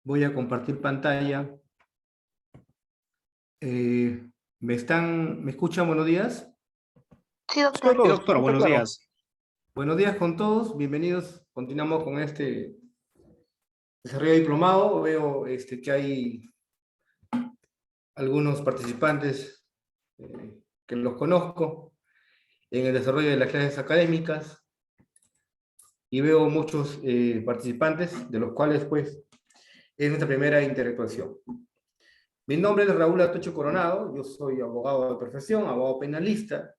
Voy a compartir pantalla. ¿Me escuchan? Buenos días. Sí, Sí, doctor. doctor, buenos Claro. días. Buenos días con todos. Bienvenidos. Continuamos con este desarrollo diplomado. Veo que hay algunos participantes que los conozco en el desarrollo de las clases académicas y veo muchos participantes, de los cuales pues es nuestra primera interactuación. Mi nombre es Raúl Atocho Coronado, yo soy abogado de profesión, abogado penalista,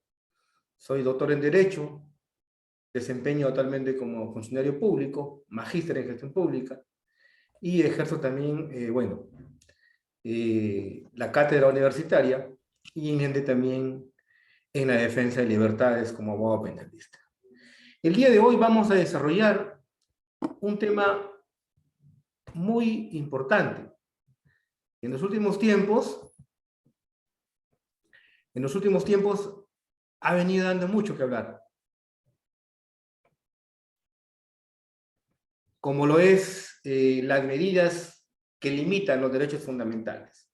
soy doctor en Derecho, desempeño actualmente como funcionario público, magíster en gestión pública, y ejerzo también, la cátedra universitaria, y también en la defensa de libertades como abogado penalista. El día de hoy vamos a desarrollar un tema muy importante. En los últimos tiempos ha venido dando mucho que hablar. Como lo es las medidas que limitan los derechos fundamentales.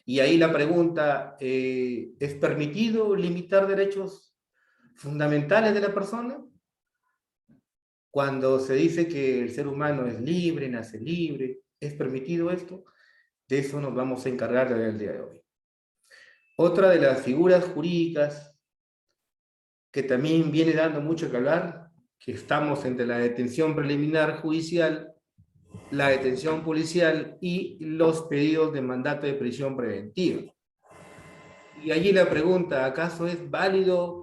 Y ahí la pregunta, ¿es permitido limitar derechos fundamentales de la persona? Cuando se dice que el ser humano es libre, nace libre, ¿es permitido esto? De eso nos vamos a encargar el día de hoy. Otra de las figuras jurídicas que también viene dando mucho que hablar, que estamos entre la detención preliminar judicial, la detención policial y los pedidos de mandato de prisión preventiva. Y allí la pregunta, ¿acaso es válido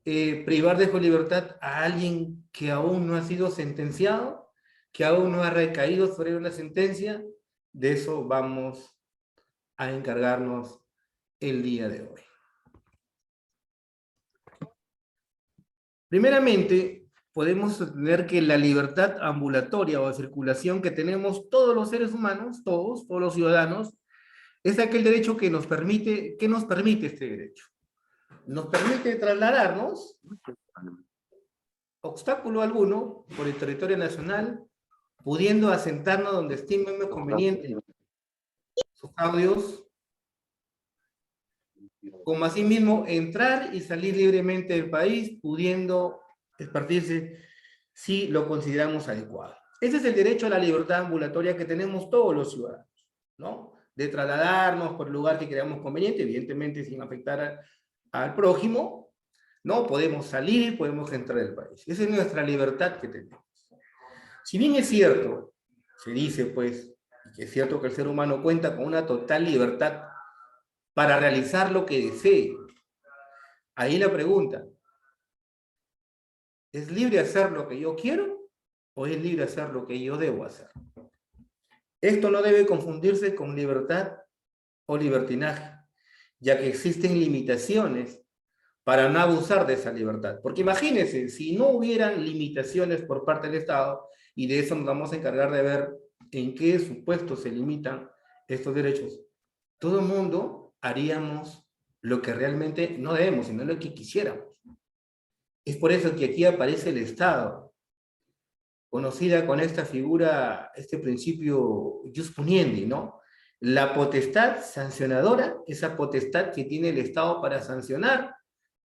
privar de libertad a alguien que aún no ha sido sentenciado, que aún no ha recaído sobre una sentencia? De eso vamos a encargarnos el día de hoy. Primeramente, podemos sostener que la libertad ambulatoria o de circulación que tenemos todos los seres humanos, todos los ciudadanos, es aquel derecho que nos permite, ¿qué nos permite este derecho? Nos permite trasladarnos, obstáculo alguno, por el territorio nacional, pudiendo asentarnos donde estimemos conveniente sus audios, como asimismo entrar y salir libremente del país, pudiendo expartirse si lo consideramos adecuado. Ese es el derecho a la libertad ambulatoria que tenemos todos los ciudadanos, ¿no? De trasladarnos por el lugar que creamos conveniente, evidentemente sin afectar al prójimo, ¿no? Podemos salir, podemos entrar del país. Esa es nuestra libertad que tenemos. Si bien es cierto, se dice pues, que es cierto que el ser humano cuenta con una total libertad para realizar lo que desee. Ahí la pregunta, ¿es libre hacer lo que yo quiero o es libre hacer lo que yo debo hacer? Esto no debe confundirse con libertad o libertinaje, ya que existen limitaciones para no abusar de esa libertad. Porque imagínense, si no hubieran limitaciones por parte del Estado, y de eso nos vamos a encargar de ver en qué supuestos se limitan estos derechos, todo el mundo haríamos lo que realmente no debemos, sino lo que quisiéramos. Es por eso que aquí aparece el Estado, conocida con esta figura, este principio jus puniendi, ¿no? La potestad sancionadora, esa potestad que tiene el Estado para sancionar,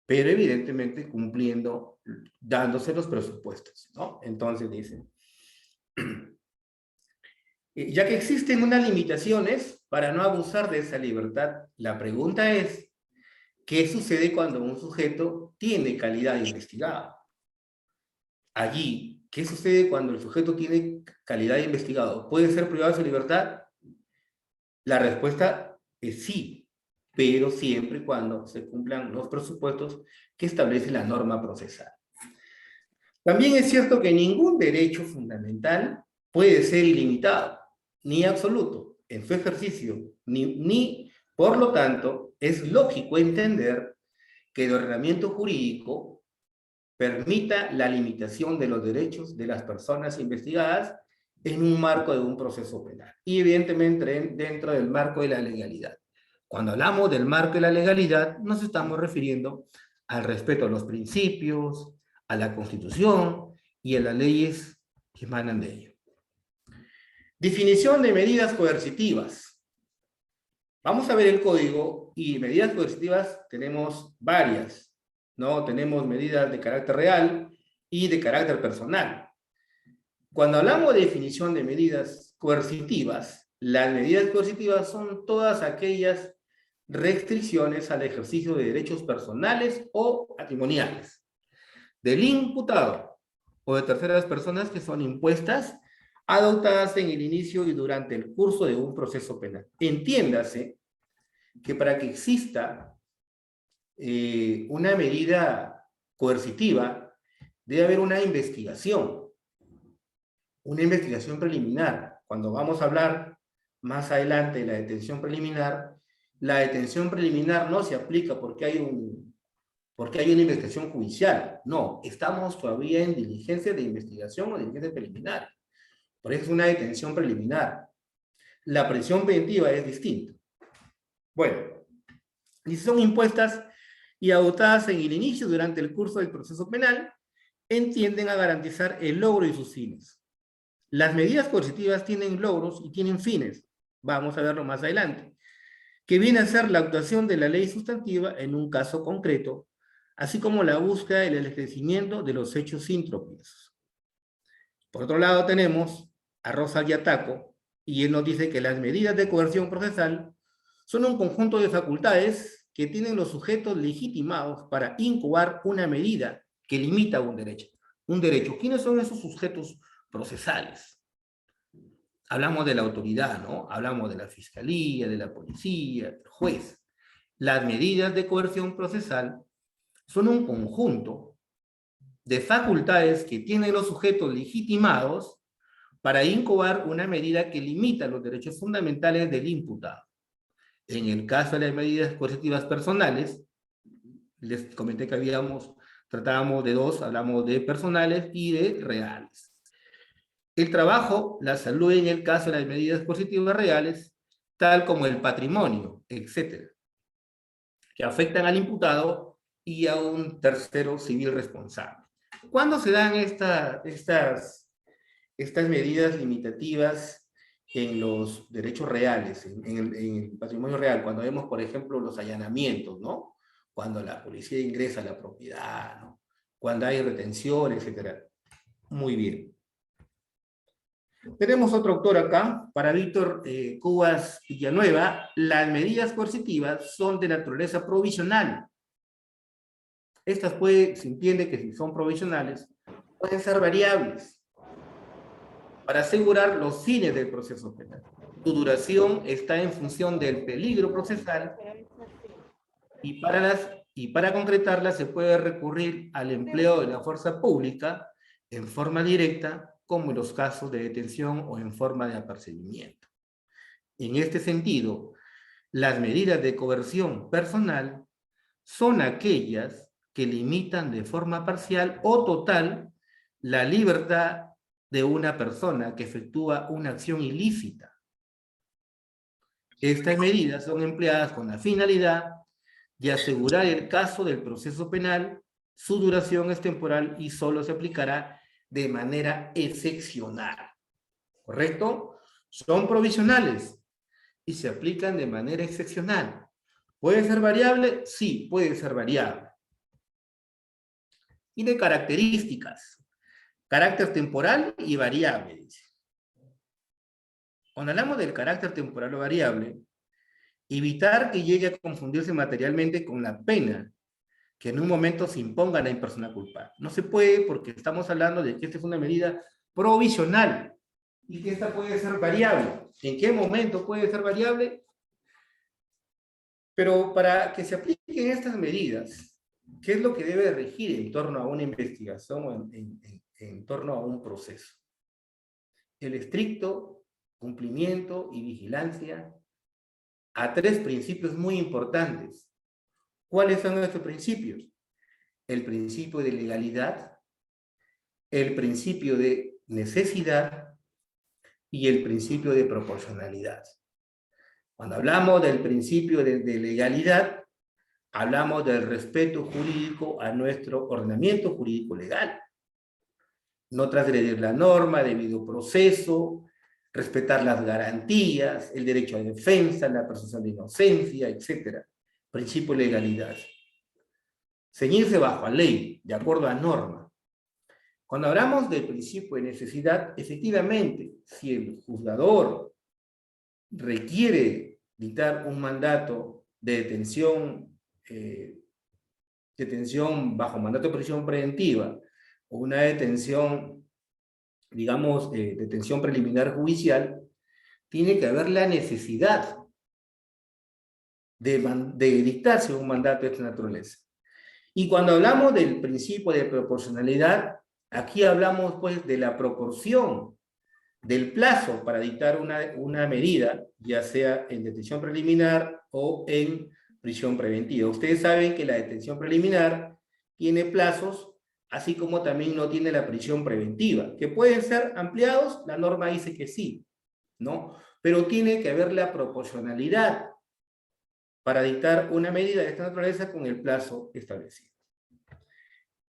pero evidentemente cumpliendo, dándose los presupuestos, ¿no? Entonces dicen, ya que existen unas limitaciones para no abusar de esa libertad, la pregunta es, ¿qué sucede cuando un sujeto tiene calidad de investigado? Allí, ¿qué sucede cuando el sujeto tiene calidad de investigado? ¿Puede ser privado de su libertad? La respuesta es sí, pero siempre y cuando se cumplan los presupuestos que establece la norma procesal. También es cierto que ningún derecho fundamental puede ser ilimitado, ni absoluto, en su ejercicio, ni por lo tanto, es lógico entender que el ordenamiento jurídico permita la limitación de los derechos de las personas investigadas en un marco de un proceso penal. Y evidentemente dentro del marco de la legalidad. Cuando hablamos del marco de la legalidad, nos estamos refiriendo al respeto a los principios, a la Constitución y a las leyes que emanan de ello. Definición de medidas coercitivas. Vamos a ver el código y medidas coercitivas tenemos varias, ¿no? Tenemos medidas de carácter real y de carácter personal. Cuando hablamos de definición de medidas coercitivas, las medidas coercitivas son todas aquellas restricciones al ejercicio de derechos personales o patrimoniales del imputado o de terceras personas que son impuestas, adoptadas en el inicio y durante el curso de un proceso penal. Entiéndase que para que exista una medida coercitiva, debe haber una investigación preliminar. Cuando vamos a hablar más adelante de la detención preliminar no se aplica porque hay una investigación judicial. No, estamos todavía en diligencia de investigación o diligencia preliminar. Por eso es una detención preliminar. La prisión preventiva es distinta. Bueno, y si son impuestas y adoptadas en el inicio durante el curso del proceso penal, tienden a garantizar el logro de sus fines. Las medidas coercitivas tienen logros y tienen fines, vamos a verlo más adelante, que viene a ser la actuación de la ley sustantiva en un caso concreto, así como la búsqueda y el esclarecimiento de los hechos sin tropiezos. Por otro lado tenemos a Rosa Yataco, y él nos dice que las medidas de coerción procesal son un conjunto de facultades que tienen los sujetos legitimados para incoar una medida que limita un derecho. ¿Quiénes son esos sujetos procesales? Hablamos de la autoridad, ¿no? Hablamos de la fiscalía, de la policía, del juez. Las medidas de coerción procesal son un conjunto de facultades que tienen los sujetos legitimados para incoar una medida que limita los derechos fundamentales del imputado. En el caso de las medidas coercitivas personales, les comenté que tratábamos de dos, hablamos de personales y de reales. El trabajo, la salud en el caso de las medidas coercitivas reales, tal como el patrimonio, etcétera, que afectan al imputado y a un tercero civil responsable. ¿Cuándo se dan estas medidas limitativas en los derechos reales, en el patrimonio real? Cuando vemos, por ejemplo, los allanamientos, ¿no? Cuando la policía ingresa a la propiedad, ¿no? Cuando hay retención, etcétera. Muy bien. Tenemos otro autor acá, para Víctor Cubas Villanueva. Las medidas coercitivas son de naturaleza provisional. Estas se entiende que si son provisionales, pueden ser variables para asegurar los fines del proceso penal. Su duración está en función del peligro procesal y para concretarla se puede recurrir al empleo de la fuerza pública en forma directa, como en los casos de detención o en forma de apercibimiento. En este sentido, las medidas de coerción personal son aquellas que limitan de forma parcial o total la libertad de una persona que efectúa una acción ilícita. Estas medidas son empleadas con la finalidad de asegurar el caso del proceso penal. Su duración es temporal y solo se aplicará de manera excepcional. ¿Correcto? Son provisionales y se aplican de manera excepcional. ¿Puede ser variable? Sí, puede ser variable. Tiene características. Carácter temporal y variable, dice. Cuando hablamos del carácter temporal o variable, evitar que llegue a confundirse materialmente con la pena que en un momento se imponga a la persona culpable. No se puede porque estamos hablando de que esta es una medida provisional y que esta puede ser variable. ¿En qué momento puede ser variable? Pero para que se apliquen estas medidas, ¿qué es lo que debe regir en torno a una investigación o en torno a un proceso? El estricto cumplimiento y vigilancia a tres principios muy importantes. ¿Cuáles son estos principios? El principio de legalidad, el principio de necesidad y el principio de proporcionalidad. Cuando hablamos del principio de legalidad, hablamos del respeto jurídico a nuestro ordenamiento jurídico legal. No transgredir la norma, debido proceso, respetar las garantías, el derecho a defensa, la presunción de inocencia, etc. Principio de legalidad. Ceñirse bajo la ley, de acuerdo a norma. Cuando hablamos del principio de necesidad, efectivamente, si el juzgador requiere dictar un mandato de detención bajo mandato de prisión preventiva, o una detención, digamos, detención preliminar judicial, tiene que haber la necesidad de dictarse un mandato de esta naturaleza. Y cuando hablamos del principio de proporcionalidad, aquí hablamos pues de la proporción del plazo para dictar una medida, ya sea en detención preliminar o en prisión preventiva. Ustedes saben que la detención preliminar tiene plazos, así como también no tiene la prisión preventiva, que pueden ser ampliados, la norma dice que sí, ¿no? Pero tiene que haber la proporcionalidad para dictar una medida de esta naturaleza con el plazo establecido.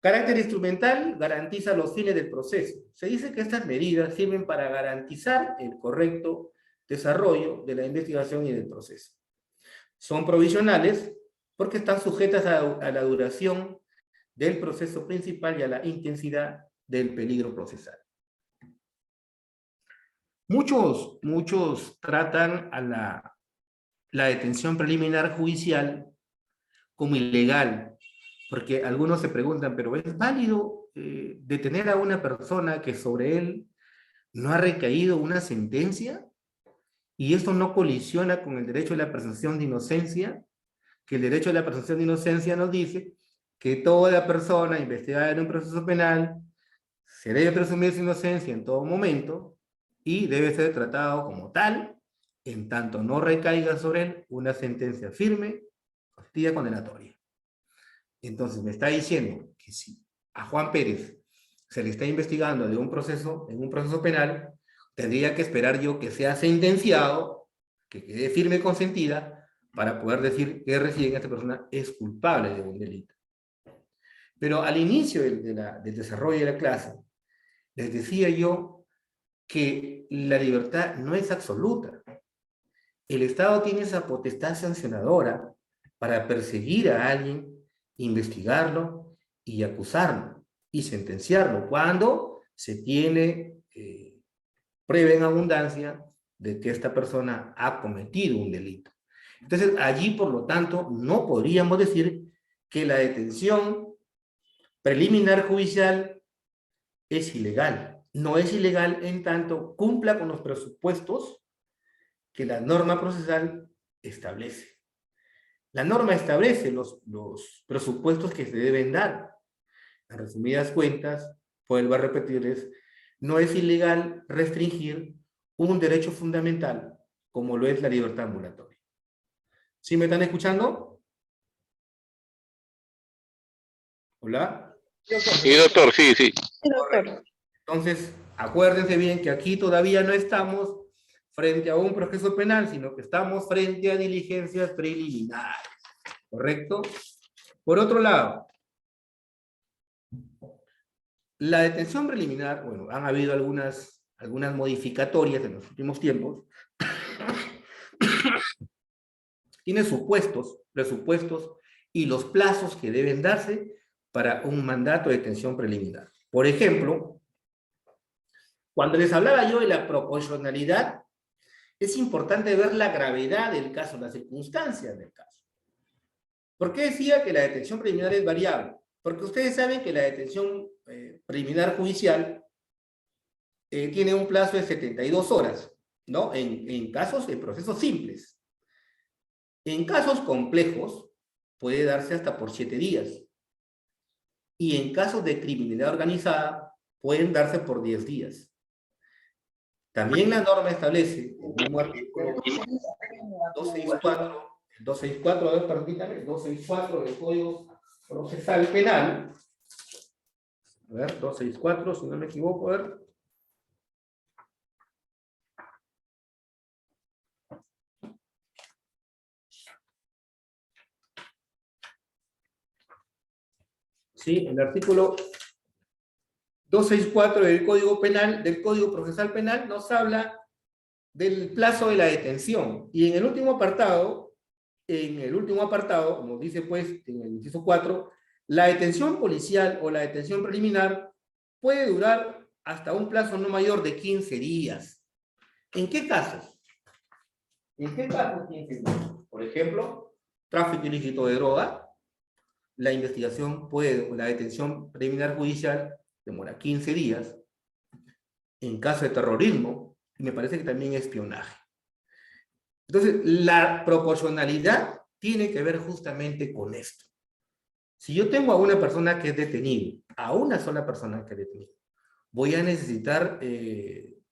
Carácter instrumental garantiza los fines del proceso. Se dice que estas medidas sirven para garantizar el correcto desarrollo de la investigación y del proceso. Son provisionales porque están sujetas a la duración del proceso principal y a la intensidad del peligro procesal. Muchos tratan a la detención preliminar judicial como ilegal, porque algunos se preguntan, ¿pero es válido detener a una persona que sobre él no ha recaído una sentencia? ¿Y esto no colisiona con el derecho a la presunción de inocencia? Que el derecho a la presunción de inocencia nos dice que toda persona investigada en un proceso penal se debe presumir su inocencia en todo momento y debe ser tratado como tal, en tanto no recaiga sobre él una sentencia firme, positiva, condenatoria. Entonces me está diciendo que si a Juan Pérez se le está investigando en un proceso penal, tendría que esperar yo que sea sentenciado, que quede firme y consentida, para poder decir que recién esta persona es culpable de un delito. Pero al inicio del desarrollo de la clase, les decía yo que la libertad no es absoluta. El Estado tiene esa potestad sancionadora para perseguir a alguien, investigarlo y acusarlo y sentenciarlo cuando se tiene prueba en abundancia de que esta persona ha cometido un delito. Entonces, allí, por lo tanto, no podríamos decir que la detención preliminar judicial es ilegal. No es ilegal en tanto cumpla con los presupuestos que la norma procesal establece. La norma establece los presupuestos que se deben dar. En resumidas cuentas, vuelvo a repetirles, no es ilegal restringir un derecho fundamental como lo es la libertad ambulatoria. ¿Sí me están escuchando? ¿Hola? Sí, doctor, sí, sí. Correcto. Entonces, acuérdense bien que aquí todavía no estamos frente a un proceso penal, sino que estamos frente a diligencias preliminares. ¿Correcto? Por otro lado, la detención preliminar, bueno, han habido algunas modificatorias en los últimos tiempos. Tiene presupuestos y los plazos que deben darse para un mandato de detención preliminar. Por ejemplo, cuando les hablaba yo de la proporcionalidad, es importante ver la gravedad del caso, las circunstancias del caso. ¿Por qué decía que la detención preliminar es variable? Porque ustedes saben que la detención preliminar judicial tiene un plazo de 72 horas, ¿no? En casos, en procesos simples. En casos complejos, puede darse hasta por 7 días. Y en casos de criminalidad organizada, pueden darse por 10 días. También la norma establece, el mismo artículo 264, a ver, permítame, 264 del Código Procesal Penal. A ver, 264, si no me equivoco, a ver. Sí, el artículo 264 del Código Penal, del Código Procesal Penal, nos habla del plazo de la detención. Y en el último apartado, nos dice pues, en el inciso 4, la detención policial o la detención preliminar puede durar hasta un plazo no mayor de 15 días. ¿En qué casos? ¿En qué casos 15 días? Por ejemplo, tráfico ilícito de droga, la investigación puede, la detención preliminar judicial demora 15 días. En caso de terrorismo, me parece que también espionaje. Entonces, la proporcionalidad tiene que ver justamente con esto. Si yo tengo a una persona que es detenida, a una sola persona que es detenida, voy a necesitar 7,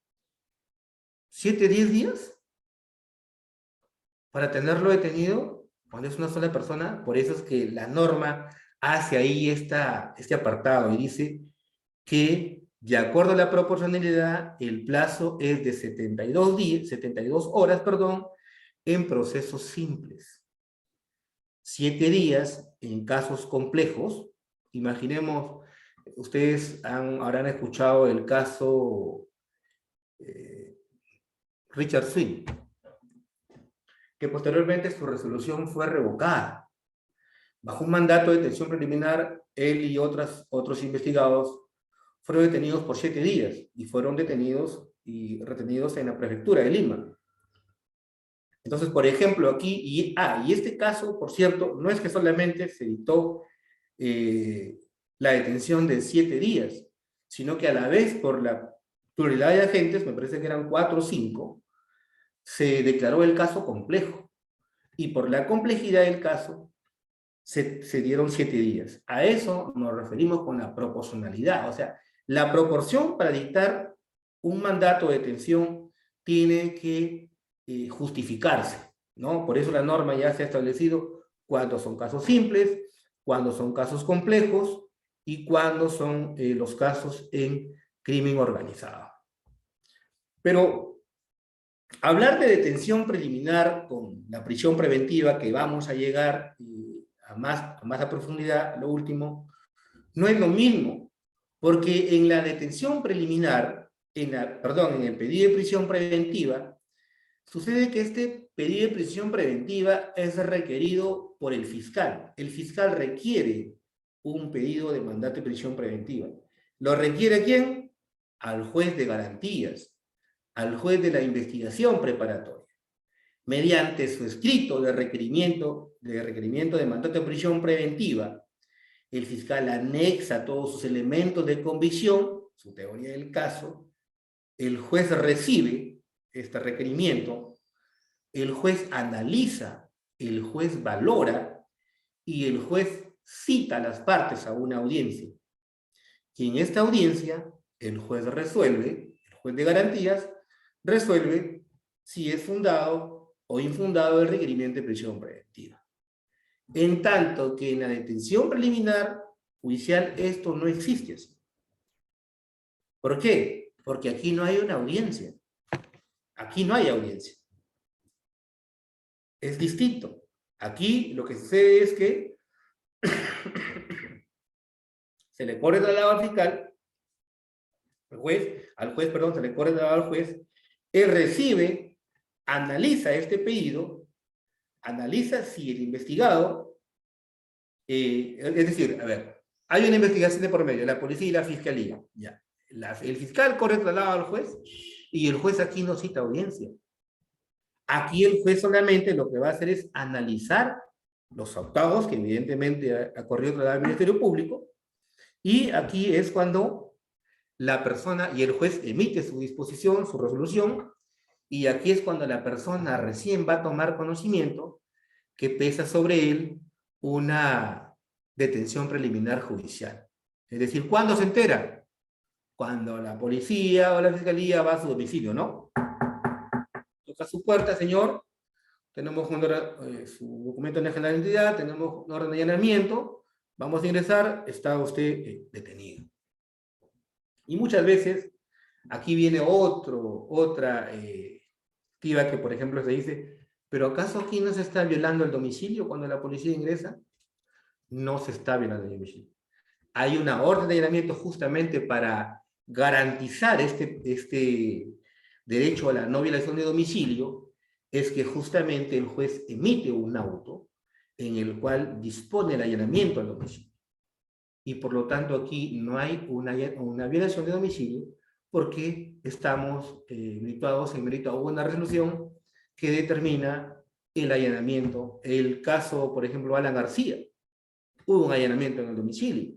10 días para tenerlo detenido cuando es una sola persona. Por eso es que la norma hace ahí este apartado y dice que, de acuerdo a la proporcionalidad, el plazo es de 72 horas, en procesos simples. 7 días en casos complejos. Imaginemos, ustedes habrán escuchado el caso Richard Swing, que posteriormente su resolución fue revocada. Bajo un mandato de detención preliminar, él y otros investigados fueron detenidos por 7 días y fueron detenidos y retenidos en la prefectura de Lima. Entonces, por ejemplo, aquí, y este caso, por cierto, no es que solamente se dictó la detención de 7 días, sino que a la vez, por la pluralidad de agentes, me parece que eran 4 o 5, se declaró el caso complejo. Y por la complejidad del caso, se dieron 7 días. A eso nos referimos con la proporcionalidad. O sea, la proporción para dictar un mandato de detención tiene que justificarse, ¿no? Por eso la norma ya se ha establecido cuándo son casos simples, cuándo son casos complejos y cuándo son los casos en crimen organizado. Pero hablar de detención preliminar con la prisión preventiva, que vamos a llegar a más a profundidad, lo último, no es lo mismo, porque en la detención preliminar, en el pedido de prisión preventiva, sucede que este pedido de prisión preventiva es requerido por el fiscal. El fiscal requiere un pedido de mandato de prisión preventiva. ¿Lo requiere quién? Al juez de garantías, al juez de la investigación preparatoria. Mediante su escrito de requerimiento de mandato de prisión preventiva, el fiscal anexa todos sus elementos de convicción, su teoría del caso, el juez recibe este requerimiento, el juez analiza, el juez valora y el juez cita a las partes a una audiencia. Y en esta audiencia, el juez de garantías, resuelve si es fundado o infundado el requerimiento de prisión preventiva. En tanto que en la detención preliminar judicial esto no existe así. ¿Por qué? Porque aquí no hay una audiencia. Aquí no hay audiencia. Es distinto. Aquí lo que sucede es que se le corre el traslado al fiscal, al juez, se le corre el traslado al juez, él recibe, analiza este pedido, analiza si el investigado, es decir, a ver, hay una investigación de por medio, la policía y la fiscalía, ya. El fiscal corre el traslado al juez y el juez aquí no cita audiencia. Aquí el juez solamente lo que va a hacer es analizar los octavos, que evidentemente ha corrido el traslado al Ministerio Público, y aquí es cuando la persona y el juez emite su disposición, su resolución, y aquí es cuando la persona recién va a tomar conocimiento que pesa sobre él una detención preliminar judicial. Es decir, ¿cuándo se entera? Cuando la policía o la fiscalía va a su domicilio, ¿no? Toca su puerta, señor, tenemos su documento de nacional de identidad, tenemos un orden de allanamiento, vamos a ingresar, está usted detenido. Y muchas veces, aquí viene otra activa que, por ejemplo, se dice, ¿pero acaso aquí no se está violando el domicilio cuando la policía ingresa? No se está violando el domicilio. Hay una orden de allanamiento justamente para garantizar este derecho a la no violación de domicilio es que justamente el juez emite un auto en el cual dispone el allanamiento al domicilio. Y por lo tanto aquí no hay una violación de domicilio porque estamos situados en mérito a una resolución que determina el allanamiento. El caso, por ejemplo, Alan García, hubo un allanamiento en el domicilio.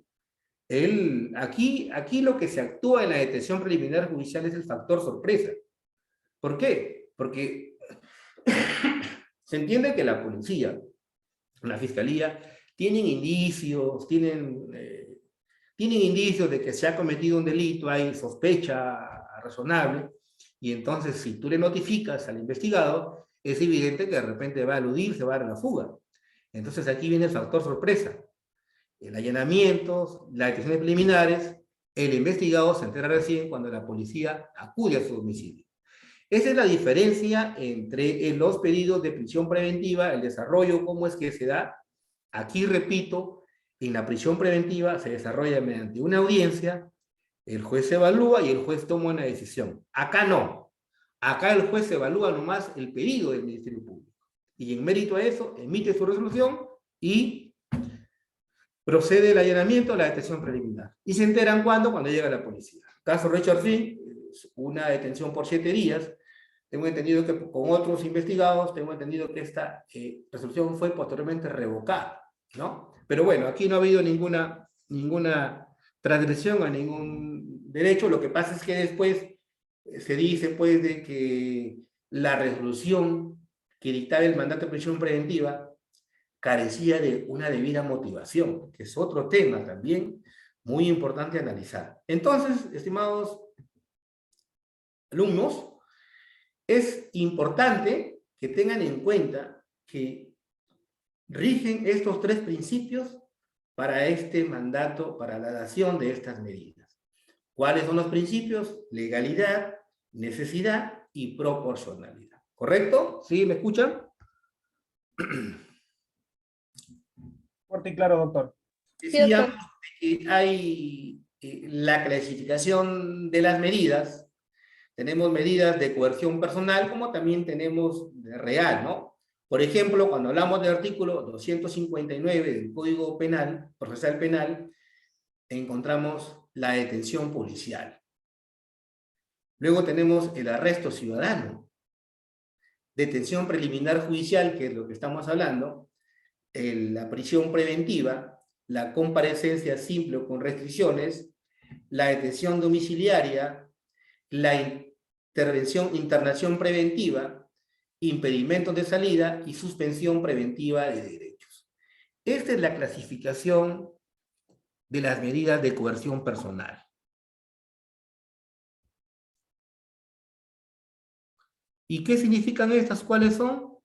Aquí lo que se actúa en la detención preliminar judicial es el factor sorpresa. ¿Por qué? Porque se entiende que la policía, la fiscalía, tienen indicios de que se ha cometido un delito, hay sospecha razonable, y entonces si tú le notificas al investigado, es evidente que de repente va a eludir, se va a dar la fuga. Entonces aquí viene el factor sorpresa. El allanamiento, las detenciones preliminares, el investigado se entera recién cuando la policía acude a su domicilio. Esa es la diferencia entre los pedidos de prisión preventiva, el desarrollo, cómo es que se da. Aquí, repito, en la prisión preventiva se desarrolla mediante una audiencia, el juez evalúa y el juez toma una decisión. Acá no. Acá el juez evalúa nomás el pedido del Ministerio Público. Y en mérito a eso, emite su resolución y procede el allanamiento a la detención preliminar. Y se enteran cuando llega la policía. Caso Richard Flynn, una detención por 7 días. Tengo entendido que con otros investigados, tengo entendido que esta resolución fue posteriormente revocada, ¿no? Pero bueno, aquí no ha habido ninguna transgresión a ningún derecho. Lo que pasa es que después se dice, pues, de que la resolución que dictaba el mandato de prisión preventiva carecía de una debida motivación, que es otro tema también muy importante analizar. Entonces, estimados alumnos, es importante que tengan en cuenta que rigen estos 3 principios para este mandato, para la dación de estas medidas. ¿Cuáles son los principios? Legalidad, necesidad y proporcionalidad. ¿Correcto? ¿Sí? ¿Me escuchan? Fuerte y claro, doctor. Decíamos que hay la clasificación de las medidas. Tenemos medidas de coerción personal, como también tenemos de real, ¿no? Por ejemplo, cuando hablamos del artículo 259 del Código Penal, Procesal Penal, encontramos la detención policial. Luego tenemos el arresto ciudadano, detención preliminar judicial, que es lo que estamos hablando, la prisión preventiva, la comparecencia simple o con restricciones, la detención domiciliaria, la internación preventiva, impedimentos de salida y suspensión preventiva de derechos. Esta es la clasificación de las medidas de coerción personal. ¿Y qué significan estas? ¿Cuáles son?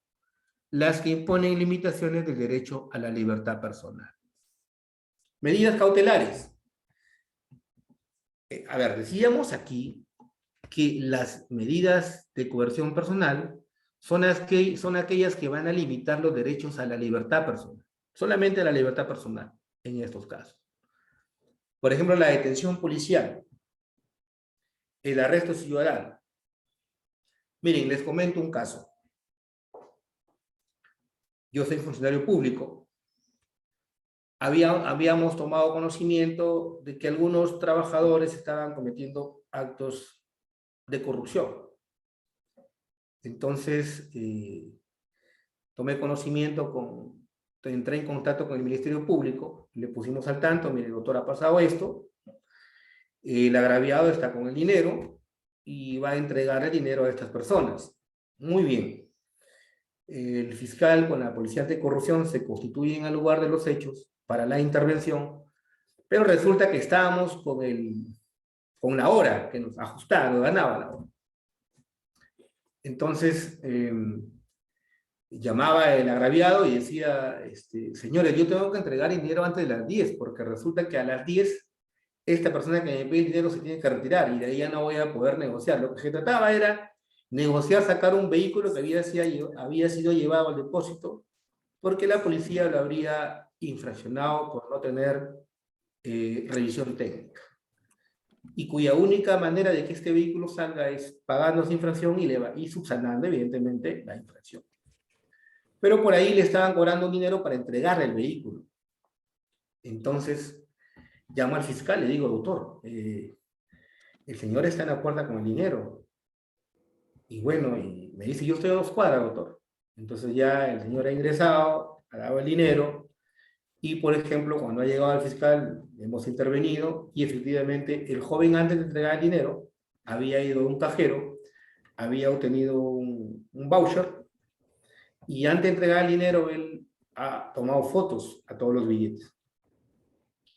Las que imponen limitaciones del derecho a la libertad personal. Medidas cautelares. A ver, decíamos aquí que las medidas de coerción personal son aquellas que van a limitar los derechos a la libertad personal. Solamente a la libertad personal, en estos casos. Por ejemplo, la detención policial, el arresto ciudadano. Miren, les comento un caso. Yo soy funcionario público. Habíamos tomado conocimiento de que algunos trabajadores estaban cometiendo actos de corrupción. Entonces, tomé conocimiento, entré en contacto con el Ministerio Público, le pusimos al tanto, mire, doctor, ha pasado esto, el agraviado está con el dinero y va a entregar el dinero a estas personas. Muy bien. El fiscal con la policía anticorrupción se constituyen al lugar de los hechos para la intervención, pero resulta que estábamos con la hora que nos ajustaba, nos ganaba la hora. Entonces, llamaba el agraviado y decía, señores, yo tengo que entregar el dinero antes de las 10, porque resulta que a las 10 esta persona que me pide el dinero se tiene que retirar y de ahí ya no voy a poder negociar. Lo que se trataba era negociar sacar un vehículo que había sido llevado al depósito porque la policía lo habría infraccionado por no tener revisión técnica. y cuya única manera de que este vehículo salga es pagando su infracción y subsanando, evidentemente, la infracción. Pero por ahí le estaban cobrando un dinero para entregarle el vehículo. Entonces, llamo al fiscal, le digo, doctor, el señor está en acuerdo con el dinero. Y bueno, y me dice, yo estoy a 2 cuadras, doctor. Entonces ya el señor ha ingresado, ha dado el dinero, y por ejemplo, cuando ha llegado al fiscal, hemos intervenido, y efectivamente el joven antes de entregar el dinero, había ido a un cajero, había obtenido un voucher, y antes de entregar el dinero, él ha tomado fotos a todos los billetes.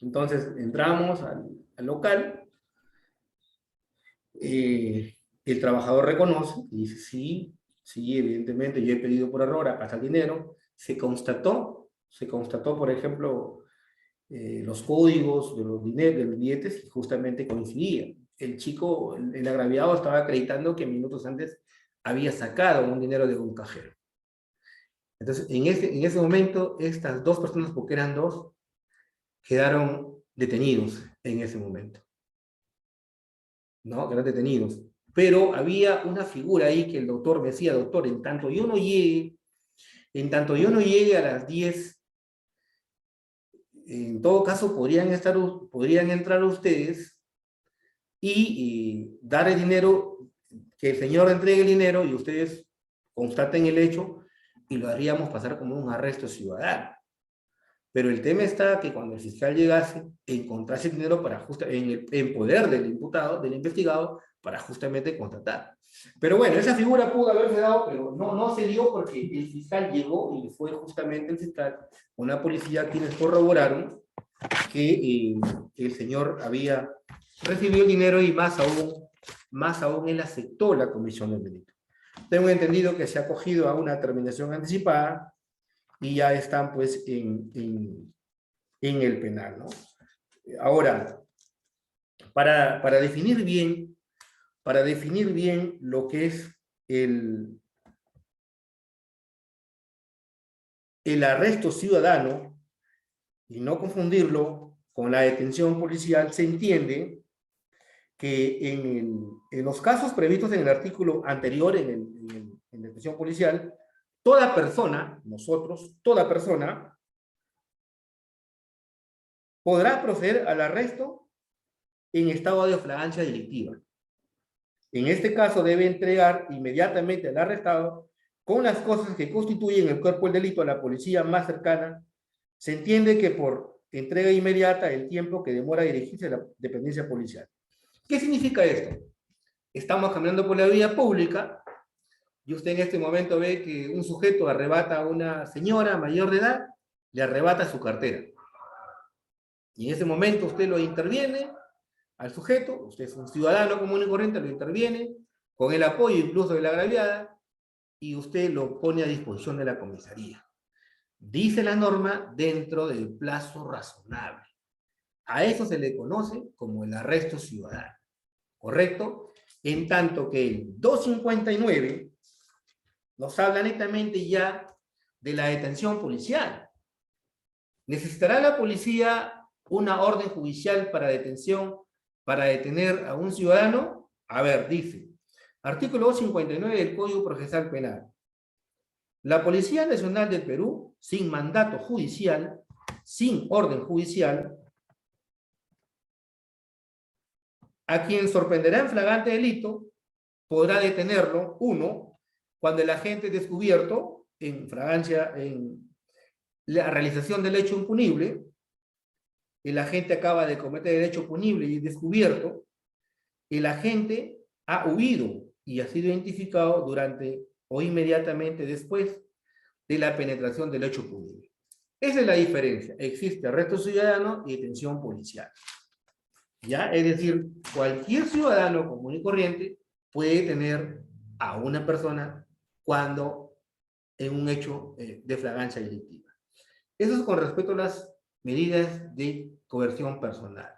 Entonces entramos al local, el trabajador reconoce y dice, sí, sí, evidentemente yo he pedido por error, acá está el dinero. Se constató, por ejemplo, los códigos de los billetes y justamente coincidían. El chico, el agraviado, estaba acreditando que minutos antes había sacado un dinero de un cajero. Entonces, en ese momento, estas 2 personas, porque eran 2, quedaron detenidos en ese momento. ¿No? Quedaron detenidos. Pero había una figura ahí que el doctor me decía, doctor, en tanto yo no llegue a las 10, en todo caso podrían entrar ustedes y dar el dinero, que el señor entregue el dinero y ustedes constaten el hecho y lo haríamos pasar como un arresto ciudadano. Pero el tema está que cuando el fiscal llegase, encontrase el dinero en poder del imputado, del investigado, para justamente constatar. Pero bueno, esa figura pudo haberse dado, pero no se dio porque el fiscal llegó y fue justamente el fiscal, una policía, quienes corroboraron que el señor había recibido el dinero y más aún él aceptó la comisión del delito. Tengo entendido que se ha acogido a una terminación anticipada y ya están pues en el penal, ¿no? Ahora, para definir bien lo que es el arresto ciudadano, y no confundirlo con la detención policial, se entiende que en los casos previstos en el artículo anterior, en la detención policial, toda persona podrá proceder al arresto en estado de flagrancia delictiva. En este caso debe entregar inmediatamente al arrestado con las cosas que constituyen el cuerpo del delito a la policía más cercana. Se entiende que por entrega inmediata el tiempo que demora dirigirse a la dependencia policial. ¿Qué significa esto? Estamos caminando por la vía pública y usted en este momento ve que un sujeto arrebata a una señora mayor de edad, le arrebata su cartera. Y en ese momento usted lo interviene al sujeto, usted es un ciudadano común y corriente, lo interviene con el apoyo incluso de la agraviada y usted lo pone a disposición de la comisaría. Dice la norma dentro del plazo razonable. A eso se le conoce como el arresto ciudadano, ¿correcto? En tanto que el 259 nos habla netamente ya de la detención policial. ¿Necesitará la policía una orden judicial para detener a un ciudadano? A ver, dice, artículo 259 del Código Procesal Penal. La Policía Nacional del Perú, sin mandato judicial, sin orden judicial, a quien sorprenderá en flagrante delito, podrá detenerlo, 1, cuando el agente es descubierto en la realización del hecho impunible, el agente acaba de cometer el hecho punible y es descubierto, el agente ha huido y ha sido identificado durante o inmediatamente después de la penetración del hecho punible. Esa es la diferencia. Existe arresto ciudadano y detención policial. ¿Ya? Es decir, cualquier ciudadano común y corriente puede detener a una persona cuando en un hecho de flagrancia delictiva. Eso es con respecto a las medidas de coerción personal.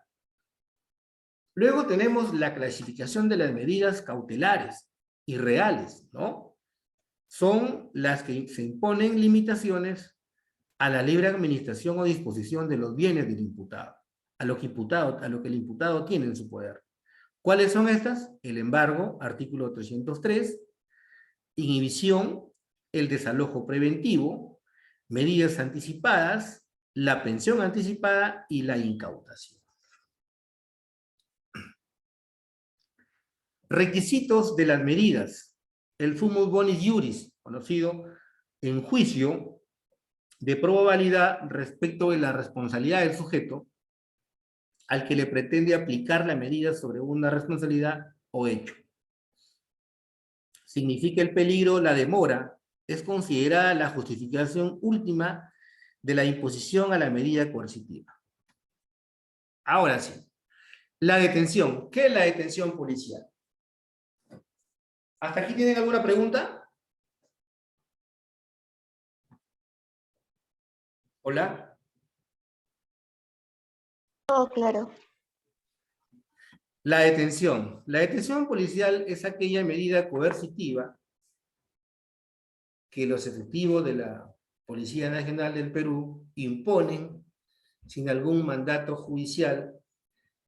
Luego tenemos la clasificación de las medidas cautelares y reales, ¿no? Son las que se imponen limitaciones a la libre administración o disposición de los bienes del imputado, a lo que el imputado tiene en su poder. ¿Cuáles son estas? El embargo, artículo 303, inhibición, el desalojo preventivo, medidas anticipadas, la pensión anticipada y la incautación. Requisitos de las medidas. El fumus bonis iuris, conocido en juicio de probabilidad respecto de la responsabilidad del sujeto al que le pretende aplicar la medida sobre una responsabilidad o hecho. Significa el peligro, la demora, es considerada la justificación última de la imposición a la medida coercitiva. Ahora sí, la detención. ¿Qué es la detención policial? ¿Hasta aquí tienen alguna pregunta? ¿Hola? Oh, claro. La detención. La detención policial es aquella medida coercitiva que los efectivos de la Policía Nacional del Perú imponen sin algún mandato judicial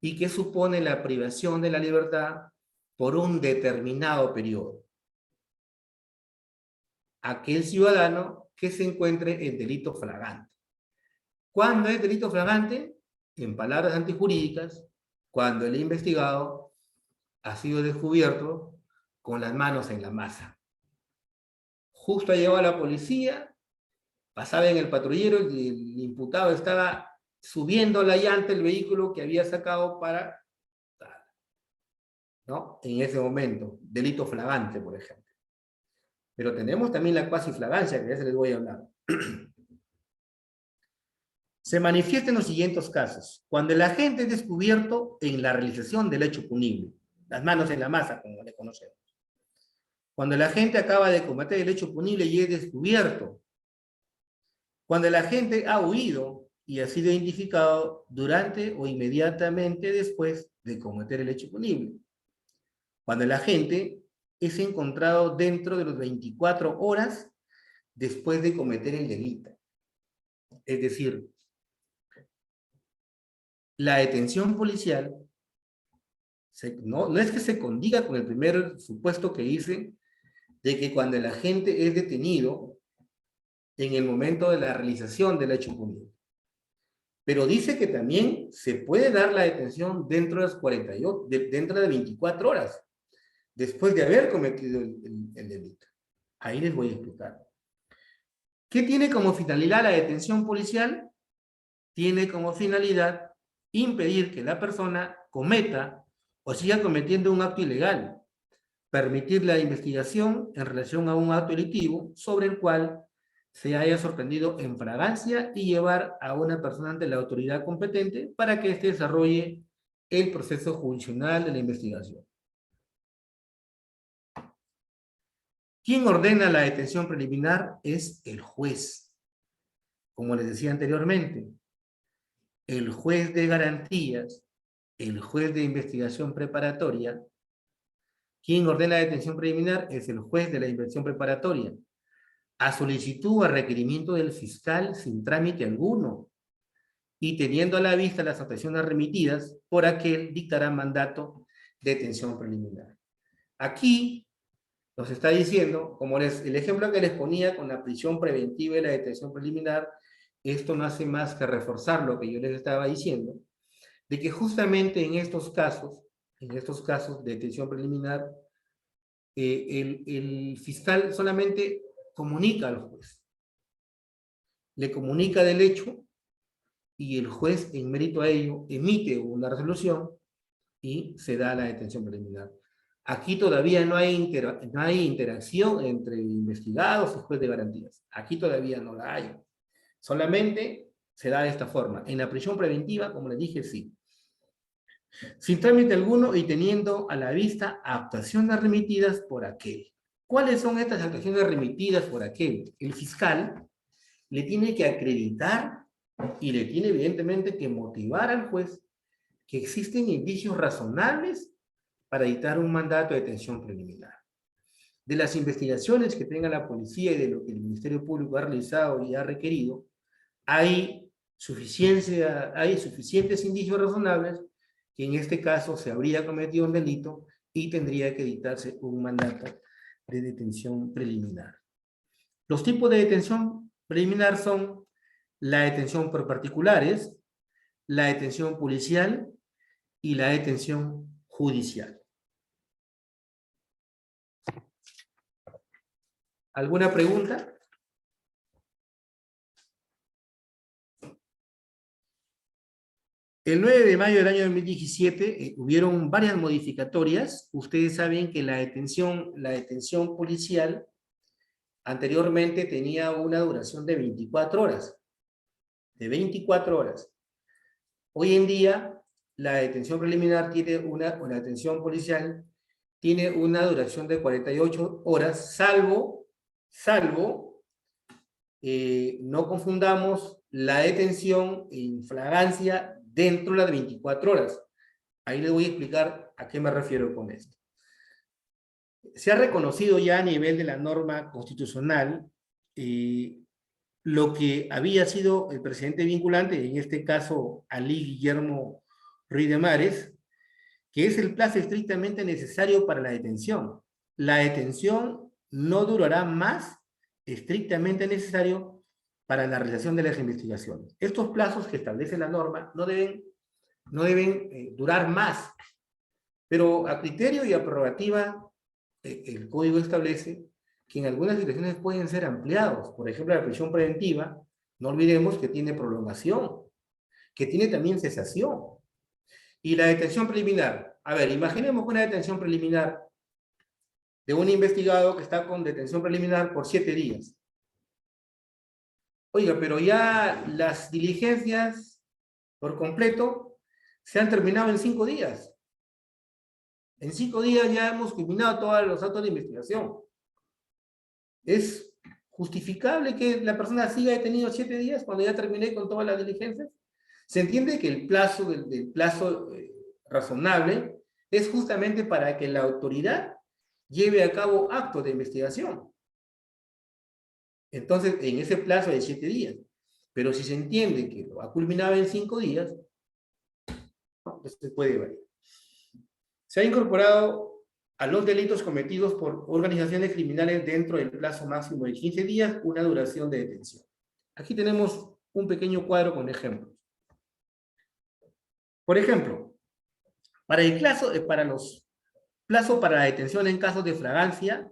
y que supone la privación de la libertad por un determinado periodo. Aquel ciudadano que se encuentre en delito flagrante. ¿Cuándo es delito flagrante? En palabras antijurídicas, cuando el investigado ha sido descubierto con las manos en la masa. Justo ha llegado a la policía, pasaba en el patrullero y el imputado estaba subiendo la llanta del vehículo que había sacado para, ¿no? En ese momento, delito flagrante, por ejemplo. Pero tenemos también la cuasi flagrancia, que ya se les voy a hablar. Se manifiesta en los siguientes casos. Cuando el agente es descubierto en la realización del hecho punible, las manos en la masa, como le conocemos. Cuando el agente acaba de cometer el hecho punible y es descubierto. Cuando el agente ha huido y ha sido identificado durante o inmediatamente después de cometer el hecho punible. Cuando el agente es encontrado dentro de las 24 horas después de cometer el delito. Es decir, la detención policial no es que se condiga con el primer supuesto que hice, de que cuando el agente es detenido en el momento de la realización del hecho punible. Pero dice que también se puede dar la detención dentro de las 48, dentro de 24 horas, después de haber cometido el delito. Ahí les voy a explicar. ¿Qué tiene como finalidad la detención policial? Tiene como finalidad impedir que la persona cometa o siga cometiendo un acto ilegal, permitir la investigación en relación a un acto delictivo sobre el cual se haya sorprendido en flagrancia y llevar a una persona ante la autoridad competente para que éste desarrolle el proceso judicial de la investigación. ¿Quién ordena la detención preliminar? Es el juez. Como les decía anteriormente, el juez de garantías, el juez de investigación preparatoria. ¿Quién ordena la detención preliminar? Es el juez de la investigación preparatoria. A solicitud o a requerimiento del fiscal sin trámite alguno, y teniendo a la vista las actuaciones remitidas, por aquel dictará mandato de detención preliminar. Aquí nos está diciendo, como el ejemplo que les ponía con la prisión preventiva y la detención preliminar, esto no hace más que reforzar lo que yo les estaba diciendo, de que justamente en estos casos de detención preliminar, el fiscal solamente comunica al juez. Le comunica del hecho y el juez, en mérito a ello, emite una resolución y se da la detención preliminar. Aquí todavía no hay interacción entre investigados y juez de garantías. Aquí todavía no la hay. Solamente se da de esta forma. En la prisión preventiva, como les dije, sí. Sin trámite alguno y teniendo a la vista actuaciones remitidas por aquel. ¿Cuáles son estas actuaciones remitidas por aquel? El fiscal le tiene que acreditar y le tiene evidentemente que motivar al juez que existen indicios razonables para dictar un mandato de detención preliminar. De las investigaciones que tenga la policía y de lo que el Ministerio Público ha realizado y ha requerido, hay suficientes indicios razonables que en este caso se habría cometido un delito y tendría que dictarse un mandato de detención preliminar. Los tipos de detención preliminar son la detención por particulares, la detención policial y la detención judicial. ¿Alguna pregunta? El 9 de mayo del año 2017 hubieron varias modificatorias. Ustedes saben que la detención policial anteriormente tenía una duración de 24 horas. De 24 horas. Hoy en día, la detención preliminar tiene la detención policial tiene una duración de 48 horas, salvo, no confundamos la detención en flagrancia dentro de las 24 horas. Ahí les voy a explicar a qué me refiero con esto. Se ha reconocido ya a nivel de la norma constitucional lo que había sido el precedente vinculante, en este caso Ali Guillermo Ruiz de Mares, que es el plazo estrictamente necesario para la detención. La detención no durará más estrictamente necesario para la realización de las investigaciones. Estos plazos que establece la norma no deben durar más, pero a criterio y a prerrogativa el Código establece que en algunas situaciones pueden ser ampliados. Por ejemplo, la prisión preventiva, no olvidemos que tiene prolongación, que tiene también cesación. Y la detención preliminar, a ver, imaginemos una detención preliminar de un investigado que está con detención preliminar por 7 días. Oiga, pero ya las diligencias por completo se han terminado en 5 días. En 5 días ya hemos culminado todos los actos de investigación. ¿Es justificable que la persona siga detenido 7 días cuando ya terminé con todas las diligencias? Se entiende que el plazo del plazo razonable es justamente para que la autoridad lleve a cabo actos de investigación. Entonces, en ese plazo de 7 días. Pero si se entiende que lo ha culminado en 5 días, pues se puede variar. Se ha incorporado a los delitos cometidos por organizaciones criminales dentro del plazo máximo de 15 días una duración de detención. Aquí tenemos un pequeño cuadro con ejemplos. Por ejemplo, para los plazos para la detención en casos de flagrancia,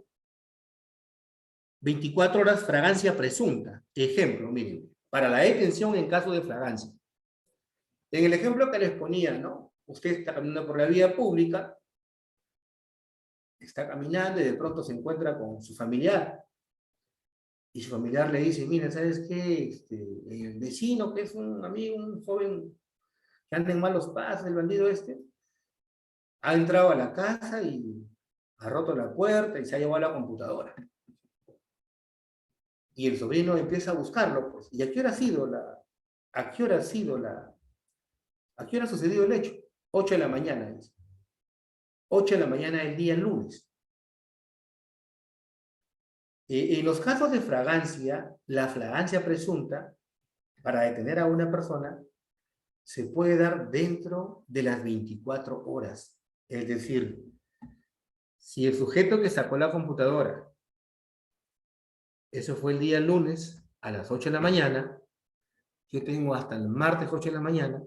24 horas fragancia presunta. Ejemplo, miren, para la detención en caso de flagrancia. En el ejemplo que les ponía, ¿no? Usted está caminando por la vía pública, está caminando y de pronto se encuentra con su familiar. Y su familiar le dice, mira, ¿sabes qué? El vecino, que es un amigo, un joven que anda en malos pasos, el bandido ha entrado a la casa y ha roto la puerta y se ha llevado la computadora. Y el sobrino empieza a buscarlo, pues. ¿Y a qué hora ha sucedido el hecho? 8 de la mañana, dice. 8 de la mañana del día lunes. En los casos de flagrancia, la flagrancia presunta, para detener a una persona, se puede dar dentro de las 24 horas. Es decir, si el sujeto que sacó la computadora, eso fue el día lunes a las 8 de la mañana, yo tengo hasta el martes 8 de la mañana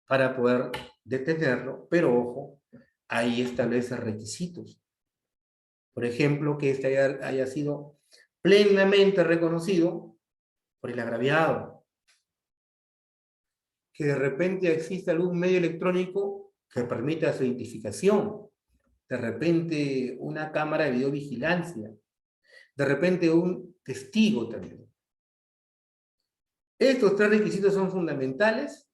para poder detenerlo, pero ojo, ahí establece requisitos. Por ejemplo, que este haya sido plenamente reconocido por el agraviado. Que de repente exista algún medio electrónico que permita su identificación. De repente una cámara de videovigilancia. De repente un testigo también. Estos 3 requisitos son fundamentales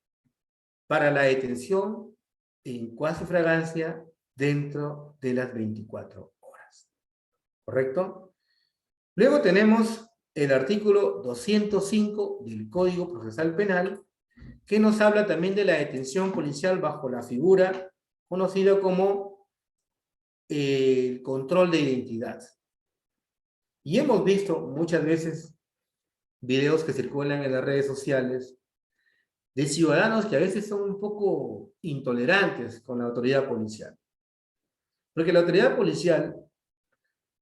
para la detención en cuasi flagrancia dentro de las 24 horas. ¿Correcto? Luego tenemos el artículo 205 del Código Procesal Penal, que nos habla también de la detención policial bajo la figura conocida como el control de identidad. Y hemos visto muchas veces videos que circulan en las redes sociales de ciudadanos que a veces son un poco intolerantes con la autoridad policial. Porque la autoridad policial,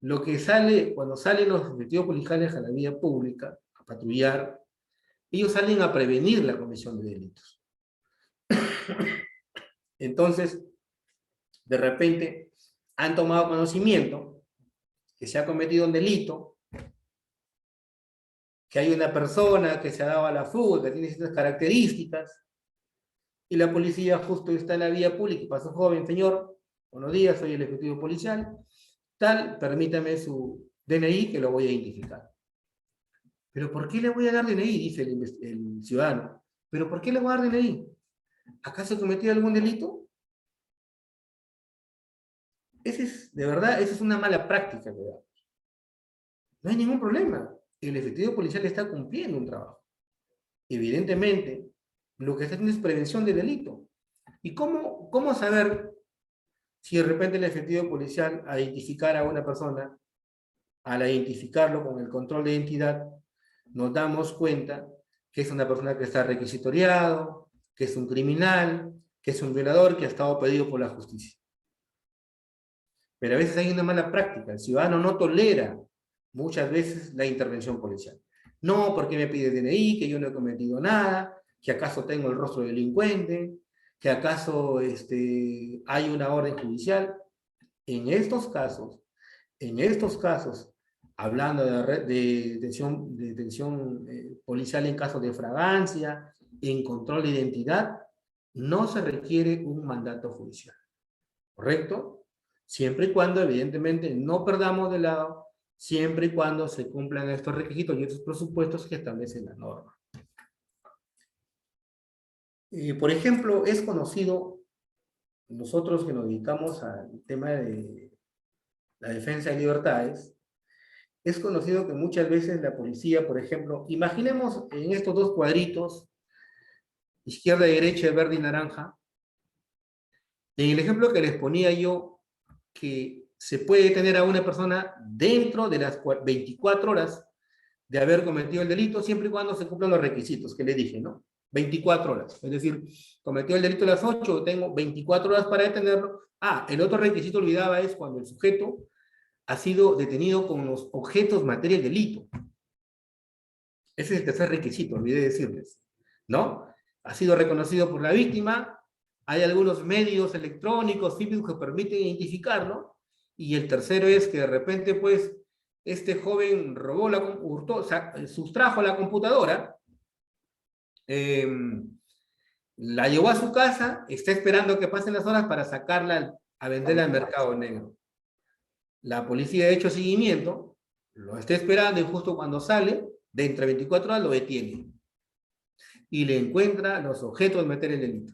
lo que sale, cuando salen los efectivos policiales a la vía pública, a patrullar, ellos salen a prevenir la comisión de delitos. Entonces, de repente, han tomado conocimiento que se ha cometido un delito, que hay una persona que se ha dado a la fuga, que tiene ciertas características, y la policía justo está en la vía pública y pasó: joven, señor, buenos días, soy el ejecutivo policial, tal, permítame su DNI que lo voy a identificar. ¿Pero por qué le voy a dar DNI? Dice el ciudadano. ¿Pero por qué le voy a dar DNI? ¿Acaso cometió algún delito? De verdad, esa es una mala práctica, ¿verdad? No hay ningún problema. El efectivo policial está cumpliendo un trabajo. Evidentemente, lo que está haciendo es prevención de delito. ¿Y cómo saber si de repente el efectivo policial, al identificar a una persona, al identificarlo con el control de identidad, nos damos cuenta que es una persona que está requisitoriado, que es un criminal, que es un violador, que ha estado pedido por la justicia? Pero a veces hay una mala práctica. El ciudadano no tolera muchas veces la intervención policial. No, ¿por qué me pide DNI? Que yo no he cometido nada, que acaso tengo el rostro de delincuente, que acaso hay una orden judicial. En estos casos, hablando de detención policial en caso de fragancia, en control de identidad, no se requiere un mandato judicial. ¿Correcto? Siempre y cuando, evidentemente, no perdamos de lado, siempre y cuando se cumplan estos requisitos y estos presupuestos que establece la norma. Por ejemplo, es conocido, nosotros que nos dedicamos al tema de la defensa de libertades, es conocido que muchas veces la policía, por ejemplo, imaginemos en estos dos cuadritos, izquierda y derecha, verde y naranja, en el ejemplo que les ponía yo, que se puede detener a una persona dentro de las 24 horas de haber cometido el delito, siempre y cuando se cumplan los requisitos que le dije, ¿no? 24 horas. Es decir, cometió el delito a las 8, tengo 24 horas para detenerlo. El otro requisito olvidaba es cuando el sujeto ha sido detenido con los objetos materia del delito. Ese es el tercer requisito, olvidé decirles, ¿no? Ha sido reconocido por la víctima, hay algunos medios electrónicos, físicos que permiten identificarlo, y el tercero es que de repente, pues, este joven sustrajo la computadora, la llevó a su casa, está esperando que pasen las horas para sacarla a venderla al mercado negro. La policía ha hecho seguimiento, lo está esperando y justo cuando sale, dentro de 24 horas lo detiene. Y le encuentra los objetos de meter el delito.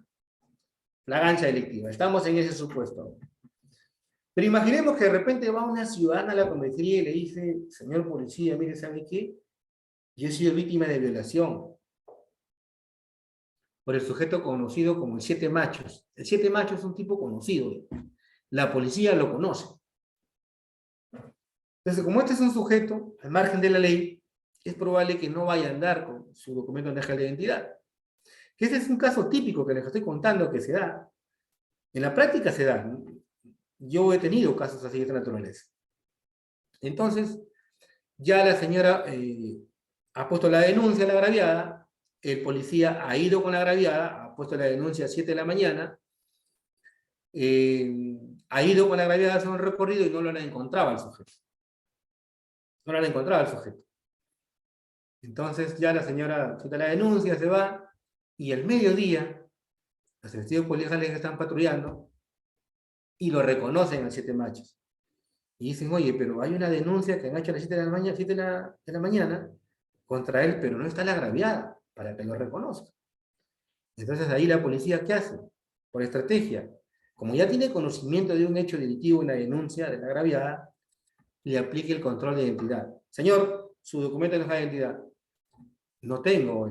Flagrancia delictiva. Estamos en ese supuesto. Pero imaginemos que de repente va una ciudadana a la comisaría y le dice: señor policía, mire, ¿sabe qué? Yo he sido víctima de violación por el sujeto conocido como el Siete Machos. El Siete Machos es un tipo conocido. La policía lo conoce. Entonces, como este es un sujeto, al margen de la ley, es probable que no vaya a andar con su documento nacional de identidad. Que ese es un caso típico que les estoy contando que se da. En la práctica se da. Yo he tenido casos así de esta naturaleza. Entonces, ya la señora ha puesto la denuncia a la agraviada, el policía ha ido con la agraviada, ha puesto la denuncia a 7 de la mañana, ha ido con la agraviada a hacer un recorrido y no lo han encontrado al sujeto. No lo han encontrado al sujeto. Entonces ya la señora quita la denuncia, se va, y al mediodía, los efectivos policiales están patrullando y lo reconocen a Siete Machos. Y dicen: oye, pero hay una denuncia que han hecho a las 7 de la mañana, 7 de la mañana contra él, pero no está la agraviada para que lo reconozca. Entonces ahí la policía, ¿qué hace? Por estrategia, como ya tiene conocimiento de un hecho delictivo en la denuncia de la agraviada, le aplica el control de identidad. Señor, su documento nacional de identidad. No tengo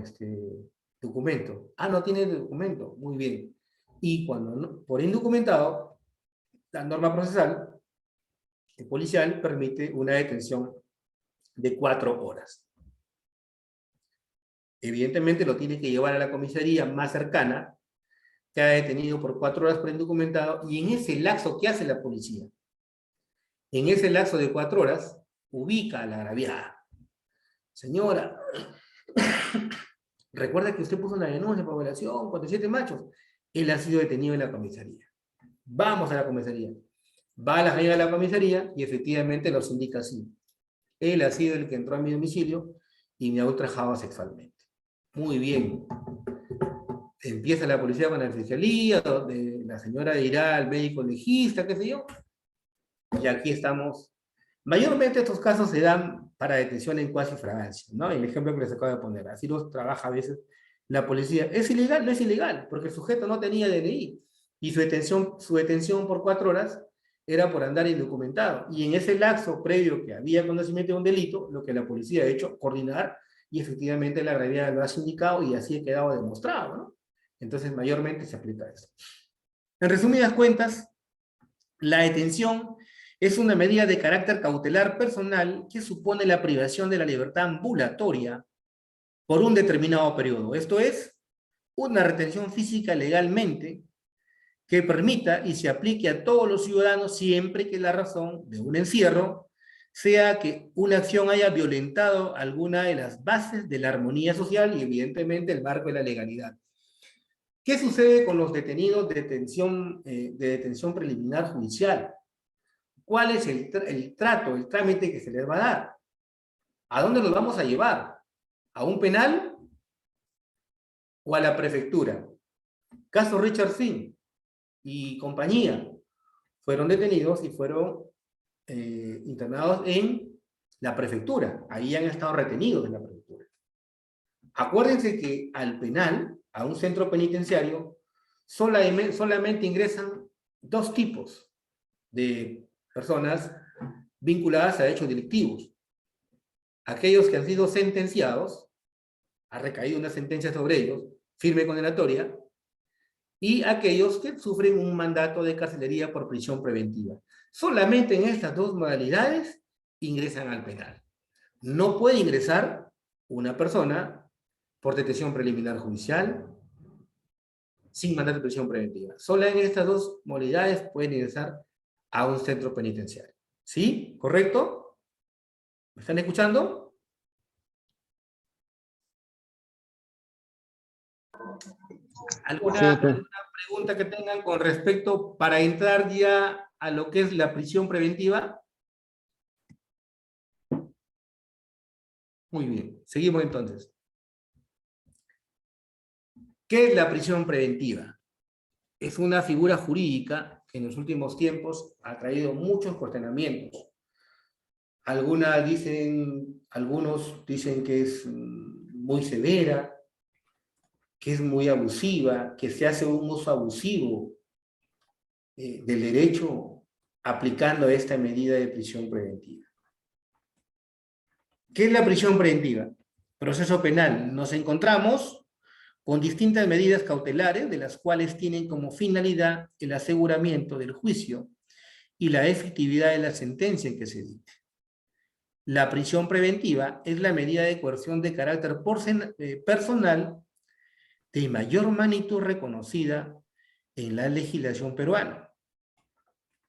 documento. No tiene documento. Muy bien. Y cuando por indocumentado, la norma procesal policial permite una detención de 4 horas. Evidentemente lo tiene que llevar a la comisaría más cercana, que ha detenido por 4 horas por indocumentado, y en ese lapso, ¿qué hace la policía? En ese lapso de 4 horas, ubica a la agraviada. Señora, recuerda que usted puso una denuncia por violación contra 7 machos. Él ha sido detenido en la comisaría. Vamos a la comisaría. Va a la señora de la comisaría y efectivamente los indica así. Él ha sido el que entró a mi domicilio y me ha ultrajado sexualmente. Muy bien. Empieza la policía con la fiscalía, donde la señora irá al médico legista, qué sé yo. Y aquí estamos. Mayormente estos casos se dan para detención en cuasi fragancia, ¿no? El ejemplo que les acabo de poner. Así los trabaja a veces la policía. ¿Es ilegal? No es ilegal, porque el sujeto no tenía DNI. Y su detención por 4 horas era por andar indocumentado. Y en ese lapso previo que había conocimiento de un delito, lo que la policía ha hecho, coordinar, y efectivamente la gravedad lo ha indicado y así ha quedado demostrado, ¿no? Entonces, mayormente se aplica eso. En resumidas cuentas, la detención es una medida de carácter cautelar personal que supone la privación de la libertad ambulatoria por un determinado periodo. Esto es, una retención física legalmente que permita y se aplique a todos los ciudadanos siempre que la razón de un encierro sea que una acción haya violentado alguna de las bases de la armonía social y evidentemente el marco de la legalidad. ¿Qué sucede con los detenidos de detención preliminar judicial? ¿Cuál es el trato, el trámite que se les va a dar? ¿A dónde los vamos a llevar? ¿A un penal o a la prefectura? Caso Richard Finn y compañía fueron detenidos y fueron internados en la prefectura. Ahí han estado retenidos en la prefectura. Acuérdense que al penal, a un centro penitenciario, solamente ingresan 2 tipos de personas vinculadas a hechos delictivos. Aquellos que han sido sentenciados, ha recaído una sentencia sobre ellos, firme condenatoria, y aquellos que sufren un mandato de carcelería por prisión preventiva. Solamente en estas 2 modalidades ingresan al penal. No puede ingresar una persona por detención preliminar judicial sin mandato de prisión preventiva. Solo en estas 2 modalidades pueden ingresar a un centro penitenciario. ¿Sí? ¿Correcto? ¿Me están escuchando? ¿Alguna pregunta que tengan con respecto para entrar ya a lo que es la prisión preventiva? Muy bien, seguimos entonces. ¿Qué es la prisión preventiva? Es una figura jurídica que en los últimos tiempos ha traído muchos cuestionamientos. Algunos dicen que es muy severa, que es muy abusiva, que se hace un uso abusivo del derecho aplicando esta medida de prisión preventiva. ¿Qué es la prisión preventiva? Proceso penal. Nos encontramos con distintas medidas cautelares, de las cuales tienen como finalidad el aseguramiento del juicio y la efectividad de la sentencia en que se dicte. La prisión preventiva es la medida de coerción de carácter personal de mayor magnitud reconocida en la legislación peruana,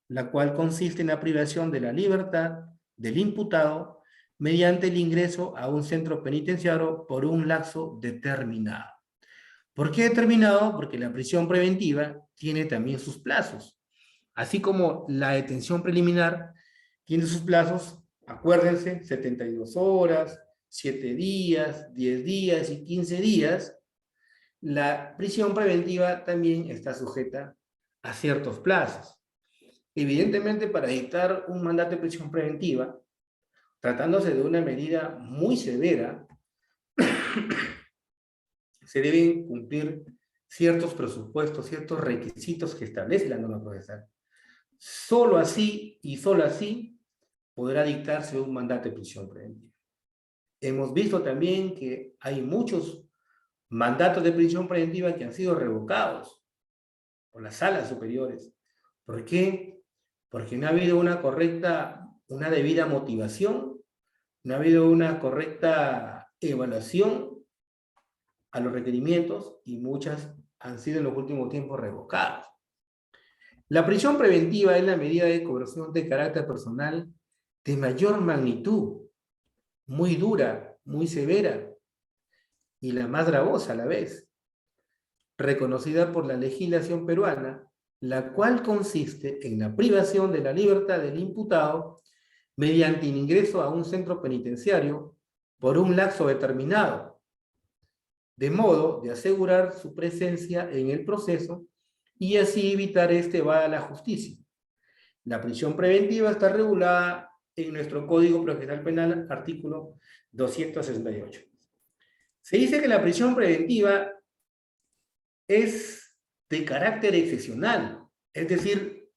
la cual consiste en la privación de la libertad del imputado mediante el ingreso a un centro penitenciario por un lapso determinado. ¿Por qué determinado? Porque la prisión preventiva tiene también sus plazos. Así como la detención preliminar tiene sus plazos, acuérdense, 72 horas, 7 días, 10 días y 15 días, la prisión preventiva también está sujeta a ciertos plazos. Evidentemente, para dictar un mandato de prisión preventiva, tratándose de una medida muy severa, se deben cumplir ciertos presupuestos, ciertos requisitos que establece la norma procesal. Solo así y solo así podrá dictarse un mandato de prisión preventiva. Hemos visto también que hay muchos mandatos de prisión preventiva que han sido revocados por las salas superiores. ¿Por qué? Porque no ha habido una debida motivación, no ha habido una correcta evaluación a los requerimientos y muchas han sido en los últimos tiempos revocadas. La prisión preventiva es la medida de coerción de carácter personal de mayor magnitud, muy dura, muy severa y la más gravosa a la vez, reconocida por la legislación peruana, la cual consiste en la privación de la libertad del imputado mediante el ingreso a un centro penitenciario por un lapso determinado, de modo de asegurar su presencia en el proceso y así evitar este evada a la justicia. La prisión preventiva está regulada en nuestro Código Procesal Penal, artículo 268. Se dice que la prisión preventiva es de carácter excepcional, es decir,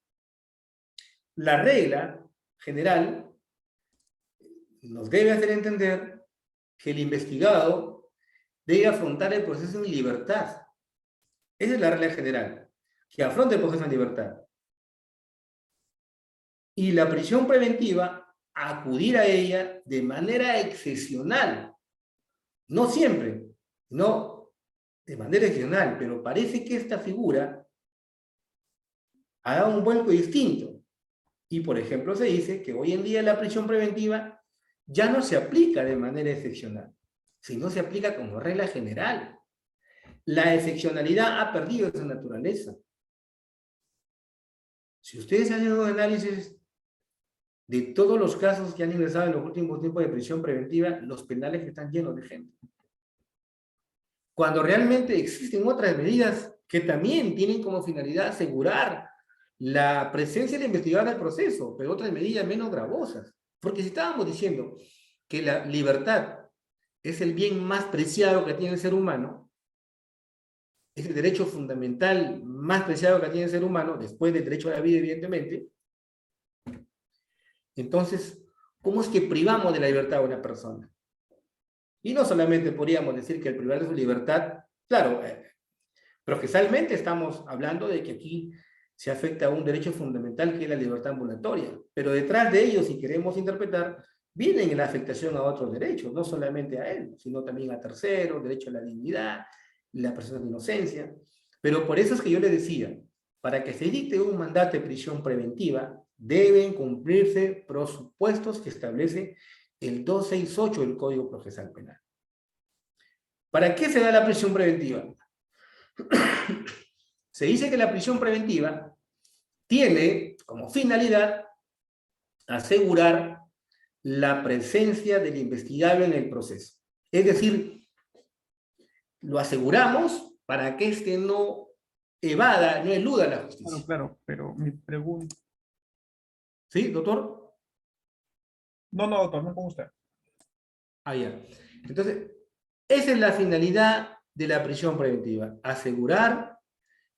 la regla general nos debe hacer entender que el investigado debe afrontar el proceso en libertad. Esa es la regla general, que afronte el proceso en libertad. Y la prisión preventiva, acudir a ella de manera excepcional. No siempre, no de manera excepcional, pero parece que esta figura ha dado un vuelco distinto. Y, por ejemplo, se dice que hoy en día la prisión preventiva ya no se aplica de manera excepcional, sino se aplica como regla general. La excepcionalidad ha perdido esa naturaleza. Si ustedes hacen un análisis de todos los casos que han ingresado en los últimos tiempos de prisión preventiva, los penales están llenos de gente. Cuando realmente existen otras medidas que también tienen como finalidad asegurar la presencia del investigador en el proceso, pero otras medidas menos gravosas. Porque si estábamos diciendo que la libertad es el bien más preciado que tiene el ser humano, es el derecho fundamental más preciado que tiene el ser humano, después del derecho a la vida, evidentemente. Entonces, ¿cómo es que privamos de la libertad a una persona? Y no solamente podríamos decir que el privar de su libertad, claro, procesalmente estamos hablando de que aquí se afecta a un derecho fundamental que es la libertad ambulatoria, pero detrás de ello, si queremos interpretar, viene la afectación a otros derechos, no solamente a él, sino también a terceros, derecho a la dignidad, la presunción de inocencia. Pero por eso es que yo le decía, para que se dicte un mandato de prisión preventiva, deben cumplirse presupuestos que establece el 268 del Código Procesal Penal. ¿Para qué se da la prisión preventiva? Se dice que la prisión preventiva tiene como finalidad asegurar la presencia del investigado en el proceso. Es decir, lo aseguramos para que éste no evada, no eluda la justicia. Claro, pero mi pregunta... ¿Sí, doctor? No, doctor, no con usted. Ah, ya. Entonces, esa es la finalidad de la prisión preventiva, asegurar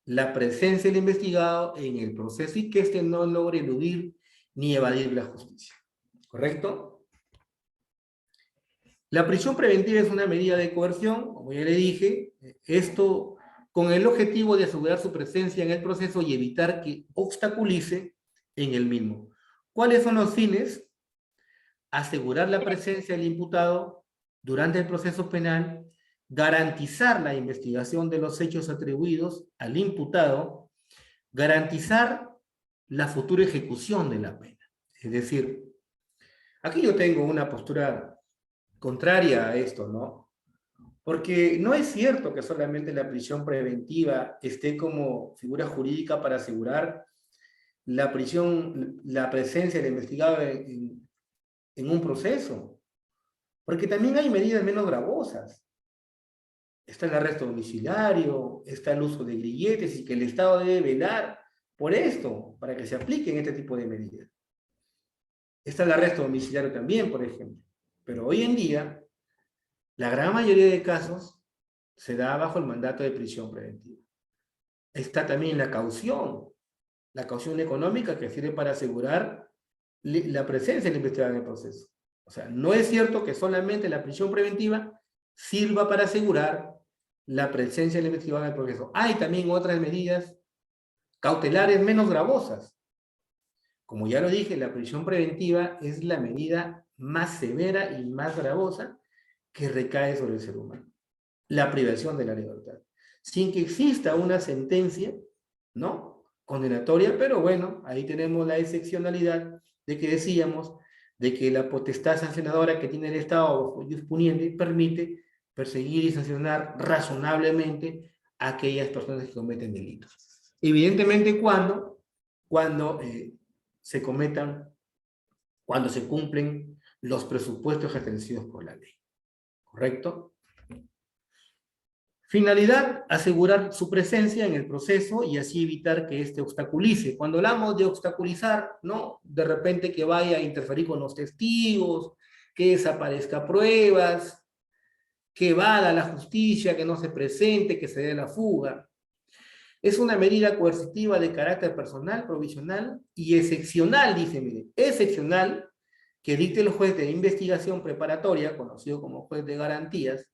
la presencia del investigado en el proceso y que éste no logre eludir ni evadir la justicia. ¿Correcto? La prisión preventiva es una medida de coerción, como ya le dije, esto con el objetivo de asegurar su presencia en el proceso y evitar que obstaculice en el mismo. ¿Cuáles son los fines? Asegurar la presencia del imputado durante el proceso penal, garantizar la investigación de los hechos atribuidos al imputado, garantizar la futura ejecución de la pena. Es decir, aquí yo tengo una postura contraria a esto, ¿no? Porque no es cierto que solamente la prisión preventiva esté como figura jurídica para asegurar la presencia del investigado en un proceso. Porque también hay medidas menos gravosas. Está el arresto domiciliario, está el uso de grilletes y que el Estado debe velar por esto, para que se apliquen este tipo de medidas. Está el arresto domiciliario también, por ejemplo. Pero hoy en día, la gran mayoría de casos se da bajo el mandato de prisión preventiva. Está también la caución económica que sirve para asegurar la presencia del investigador en el proceso. O sea, no es cierto que solamente la prisión preventiva sirva para asegurar la presencia del investigador en el proceso. Hay también otras medidas cautelares menos gravosas. Como ya lo dije, la prisión preventiva es la medida más severa y más gravosa que recae sobre el ser humano. la privación de la libertad, sin que exista una sentencia, ¿no?, condenatoria, pero bueno, ahí tenemos la excepcionalidad de que decíamos de que la potestad sancionadora que tiene el Estado disponiente permite perseguir y sancionar razonablemente a aquellas personas que cometen delitos. Evidentemente cuando se cumplen los presupuestos establecidos por la ley. ¿Correcto? Finalidad, asegurar su presencia en el proceso y así evitar que éste obstaculice. Cuando hablamos de obstaculizar, ¿no?, de repente que vaya a interferir con los testigos, que desaparezca pruebas, que vada a la justicia, que no se presente, que se dé la fuga. Es una medida coercitiva de carácter personal, provisional y excepcional, dice, mire, excepcional, que dicte el juez de investigación preparatoria, conocido como juez de garantías,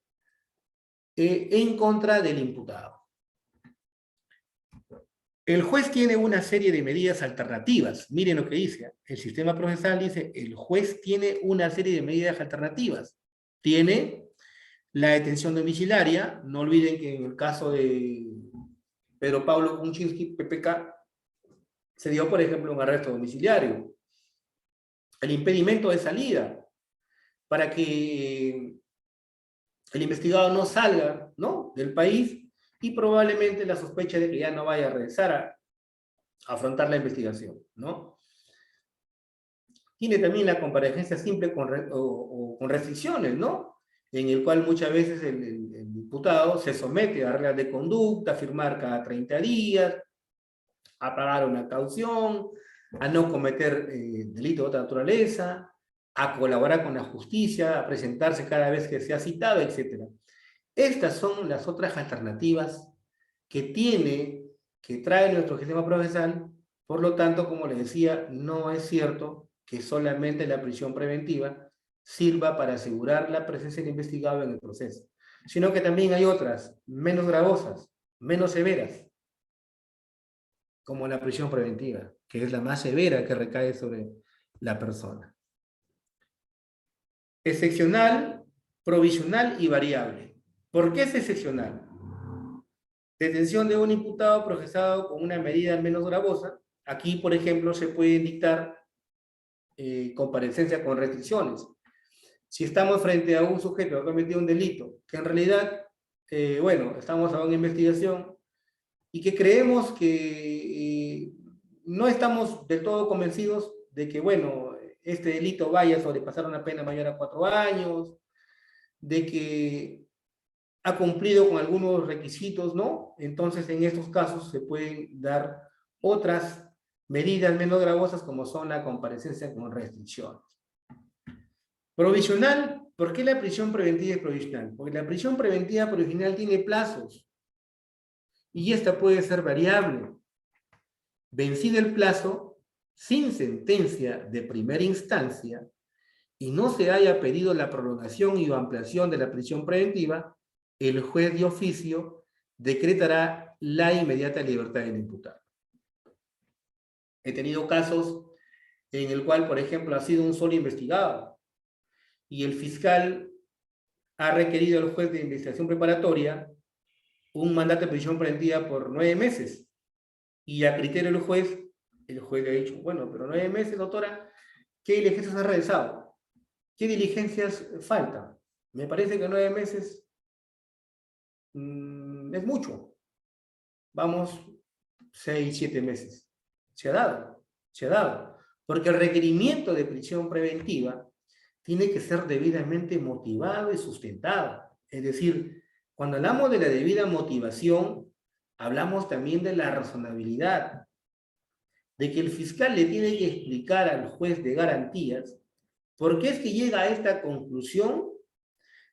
en contra del imputado. El juez tiene una serie de medidas alternativas. Miren lo que dice. El sistema procesal dice, el juez tiene una serie de medidas alternativas. Tiene la detención domiciliaria. No olviden que en el caso de Pedro Pablo Kuczynski, PPK, se dio, por ejemplo, un arresto domiciliario. El impedimento de salida, para que el investigado no salga, ¿no?, del país, y probablemente la sospecha de que ya no vaya a regresar a afrontar la investigación, ¿no? Tiene también la comparecencia simple con restricciones, ¿no?, en el cual muchas veces el imputado se somete a reglas de conducta, a firmar cada 30 días, a pagar una caución, a no cometer delitos de otra naturaleza, a colaborar con la justicia, a presentarse cada vez que sea citado, etc. Estas son las otras alternativas que trae nuestro sistema procesal. Por lo tanto, como les decía, no es cierto que solamente la prisión preventiva sirva para asegurar la presencia del investigado en el proceso, sino que también hay otras, menos gravosas, menos severas, como la prisión preventiva, que es la más severa que recae sobre la persona. Excepcional, provisional y variable. ¿Por qué es excepcional? Detención de un imputado procesado con una medida menos gravosa. Aquí, por ejemplo, se puede dictar comparecencia con restricciones. Si estamos frente a un sujeto que ha cometido un delito, que en realidad, bueno, estamos a una investigación y que creemos que no estamos del todo convencidos de que, bueno, este delito vaya a sobrepasar una pena mayor a 4 años, de que ha cumplido con algunos requisitos, ¿no? Entonces, en estos casos se pueden dar otras medidas menos gravosas, como son la comparecencia con restricciones. Provisional. ¿Por qué la prisión preventiva es provisional? Porque la prisión preventiva provisional tiene plazos y esta puede ser variable. Vencido el plazo, sin sentencia de primera instancia, y no se haya pedido la prolongación y o ampliación de la prisión preventiva, el juez de oficio decretará la inmediata libertad del imputado. He tenido casos en el cual, por ejemplo, ha sido un solo investigado y el fiscal ha requerido al juez de investigación preparatoria un mandato de prisión preventiva por 9 meses. Y a criterio del juez, el juez le ha dicho, bueno, pero 9 meses, doctora, ¿qué diligencias ha realizado? ¿Qué diligencias faltan? Me parece que 9 meses es mucho. Vamos, 6, 7 meses. Se ha dado. Porque el requerimiento de prisión preventiva tiene que ser debidamente motivado y sustentado. Es decir, cuando hablamos de la debida motivación, hablamos también de la razonabilidad, de que el fiscal le tiene que explicar al juez de garantías por qué es que llega a esta conclusión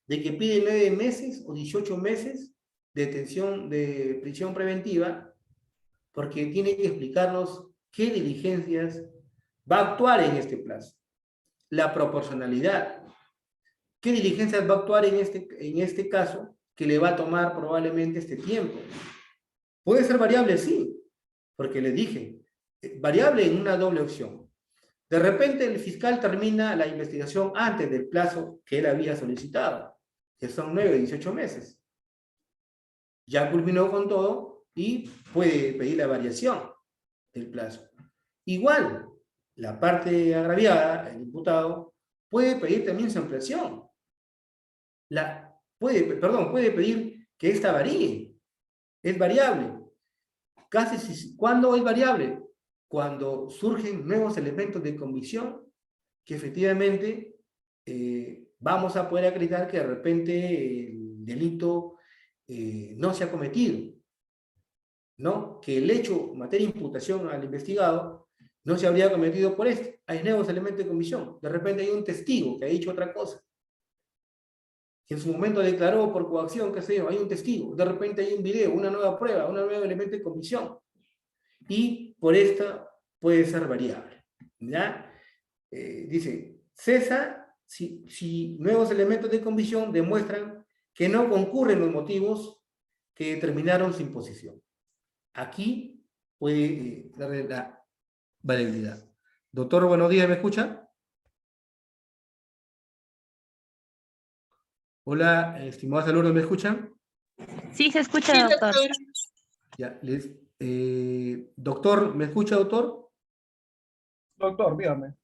de que pide 9 meses o 18 meses de detención de prisión preventiva, porque tiene que explicarnos qué diligencias va a actuar en este plazo, la proporcionalidad, qué diligencias va a actuar en este caso que le va a tomar probablemente este tiempo. Puede ser variable, sí, porque les dije, variable en una doble opción. De repente el fiscal termina la investigación antes del plazo que él había solicitado, que son 9 o 18 meses. ya culminó con todo y puede pedir la variación del plazo. Igual, la parte agraviada, el imputado, puede pedir también su ampliación. Puede pedir que esta varíe. Es variable. ¿Cuándo es variable? Cuando surgen nuevos elementos de convicción que efectivamente vamos a poder acreditar que de repente el delito no se ha cometido, ¿no? Que el hecho, materia de imputación al investigado, no se habría cometido por esto. Hay nuevos elementos de convicción. De repente hay un testigo que ha dicho otra cosa, que en su momento declaró por coacción, qué sé yo, hay un testigo. De repente hay un video, una nueva prueba, un nuevo elemento de convicción. Y por esta puede ser variable. ¿Ya? Dice, cesa si nuevos elementos de convicción demuestran que no concurren los motivos que determinaron su imposición. Aquí puede darle la variabilidad. Doctor, buenos días, ¿me escucha? Hola, estimados alumnos, ¿me escuchan? Sí, se escucha, doctor. Ya, doctor, ¿me escucha, doctor? Doctor, dígame.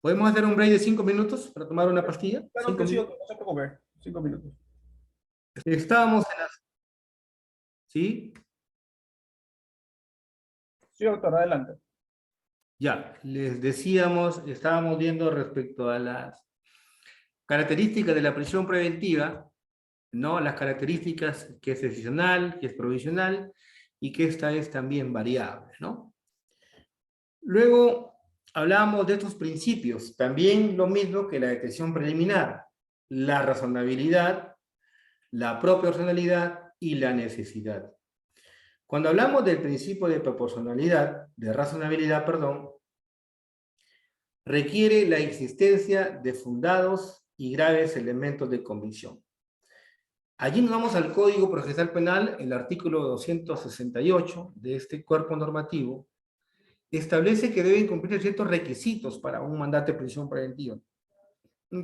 ¿Podemos hacer un break de 5 minutos para tomar una pastilla? Claro 5 que sí, minutos. doctor, no se preocupe. 5 minutos. Estábamos en las... ¿Sí? Sí, doctor, adelante. Ya, les decíamos, estábamos viendo respecto a las características de la prisión preventiva, ¿no? Las características que es excepcional, que es provisional, y que esta es también variable, ¿no? Luego hablábamos de estos principios, también lo mismo que la detención preliminar, la razonabilidad, la proporcionalidad y la necesidad. Cuando hablamos del principio de proporcionalidad, de razonabilidad, perdón, requiere la existencia de fundados y graves elementos de convicción. Allí nos vamos al Código Procesal Penal, el artículo 268 de este cuerpo normativo, establece que deben cumplir ciertos requisitos para un mandato de prisión preventiva.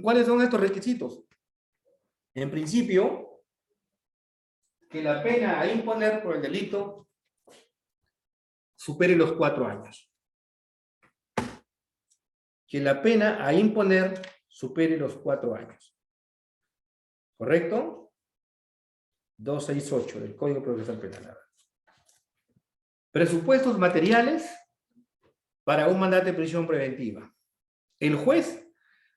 ¿Cuáles son estos requisitos? En principio, que la pena a imponer por el delito supere los 4 años. Que la pena a imponer supere los 4 años. ¿Correcto? 268 del Código Procesal Penal. Presupuestos materiales para un mandato de prisión preventiva. El juez,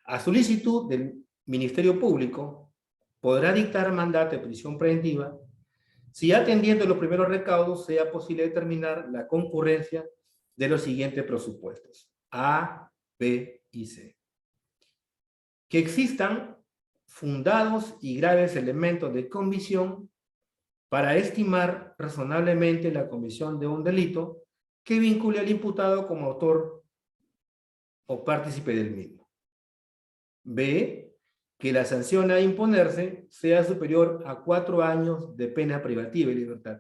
a solicitud del Ministerio Público, podrá dictar mandato de prisión preventiva si, atendiendo los primeros recaudos, sea posible determinar la concurrencia de los siguientes presupuestos: A, B y C. Que existan fundados y graves elementos de convicción para estimar razonablemente la comisión de un delito que vincule al imputado como autor o partícipe del mismo. B, que la sanción a imponerse sea superior a 4 años de pena privativa de libertad.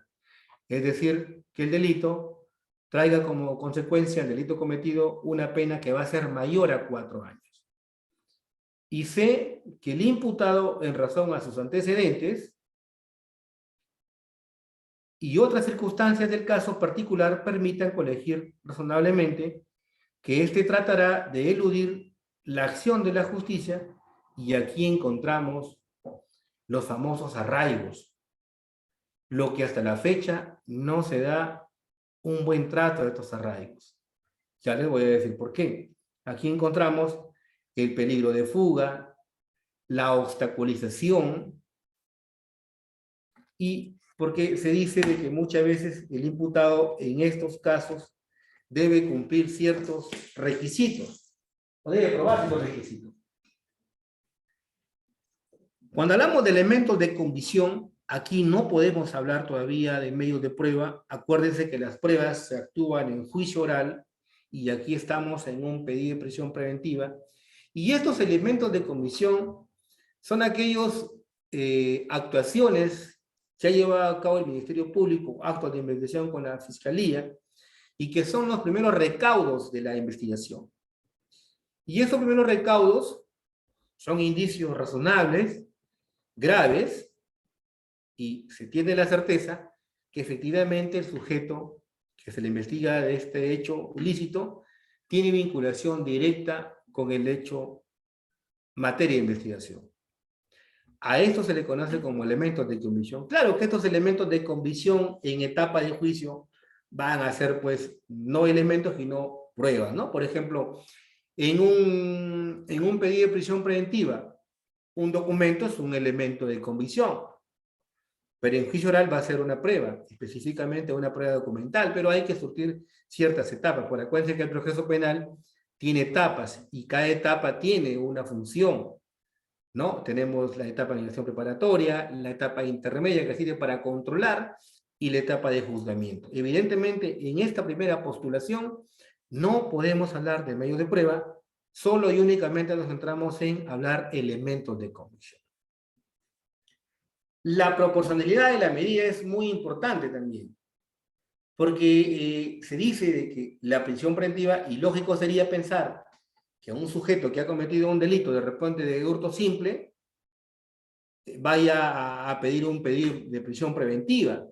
Es decir, que el delito traiga como consecuencia el delito cometido una pena que va a ser mayor a 4 años. Y C, que el imputado, en razón a sus antecedentes y otras circunstancias del caso particular, permitan colegir razonablemente que éste tratará de eludir la acción de la justicia, y aquí encontramos los famosos arraigos, lo que hasta la fecha no se da un buen trato de estos arraigos. Ya les voy a decir por qué. Aquí encontramos el peligro de fuga, la obstaculización, y porque se dice de que muchas veces el imputado en estos casos debe cumplir ciertos requisitos, o debe probar ciertos requisitos. Cuando hablamos de elementos de convicción, aquí no podemos hablar todavía de medios de prueba. Acuérdense que las pruebas se actúan en juicio oral, y aquí estamos en un pedido de prisión preventiva. Y estos elementos de convicción son aquellas actuaciones que ha llevado a cabo el Ministerio Público, actos de investigación con la Fiscalía, y que son los primeros recaudos de la investigación. Y estos primeros recaudos son indicios razonables, graves, y se tiene la certeza que efectivamente el sujeto que se le investiga de este hecho ilícito tiene vinculación directa con el hecho materia de investigación. A esto se le conoce como elementos de convicción. Claro que estos elementos de convicción en etapa de juicio van a ser, pues, no elementos, sino pruebas, ¿no? Por ejemplo, en un pedido de prisión preventiva, un documento es un elemento de convicción, pero en juicio oral va a ser una prueba, específicamente una prueba documental, pero hay que surtir ciertas etapas. Por acuérdense que el proceso penal tiene etapas y cada etapa tiene una función, ¿no? Tenemos la etapa de investigación preparatoria, la etapa intermedia que sirve para controlar y la etapa de juzgamiento. Evidentemente, en esta primera postulación no podemos hablar de medios de prueba, solo y únicamente nos centramos en hablar elementos de convicción. La proporcionalidad de la medida es muy importante también, porque se dice de que la prisión preventiva, y lógico sería pensar que un sujeto que ha cometido un delito de repente de hurto simple, vaya a pedir un pedido de prisión preventiva,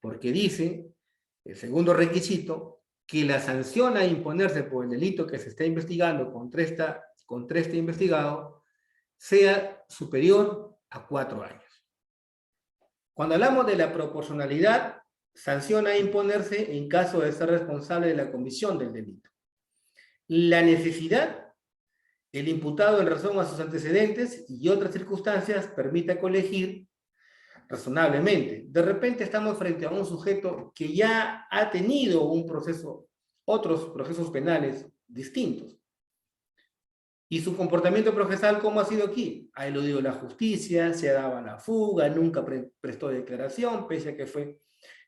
porque dice, el segundo requisito, que la sanción a imponerse por el delito que se está investigando contra este investigado sea superior a 4 años. Cuando hablamos de la proporcionalidad, sanción a imponerse en caso de ser responsable de la comisión del delito. La necesidad, el imputado en razón a sus antecedentes y otras circunstancias permite colegir razonablemente. De repente estamos frente a un sujeto que ya ha tenido otros procesos penales distintos. ¿Y su comportamiento procesal cómo ha sido aquí? Ha eludido la justicia, se ha dado a la fuga, nunca prestó declaración, pese a que fue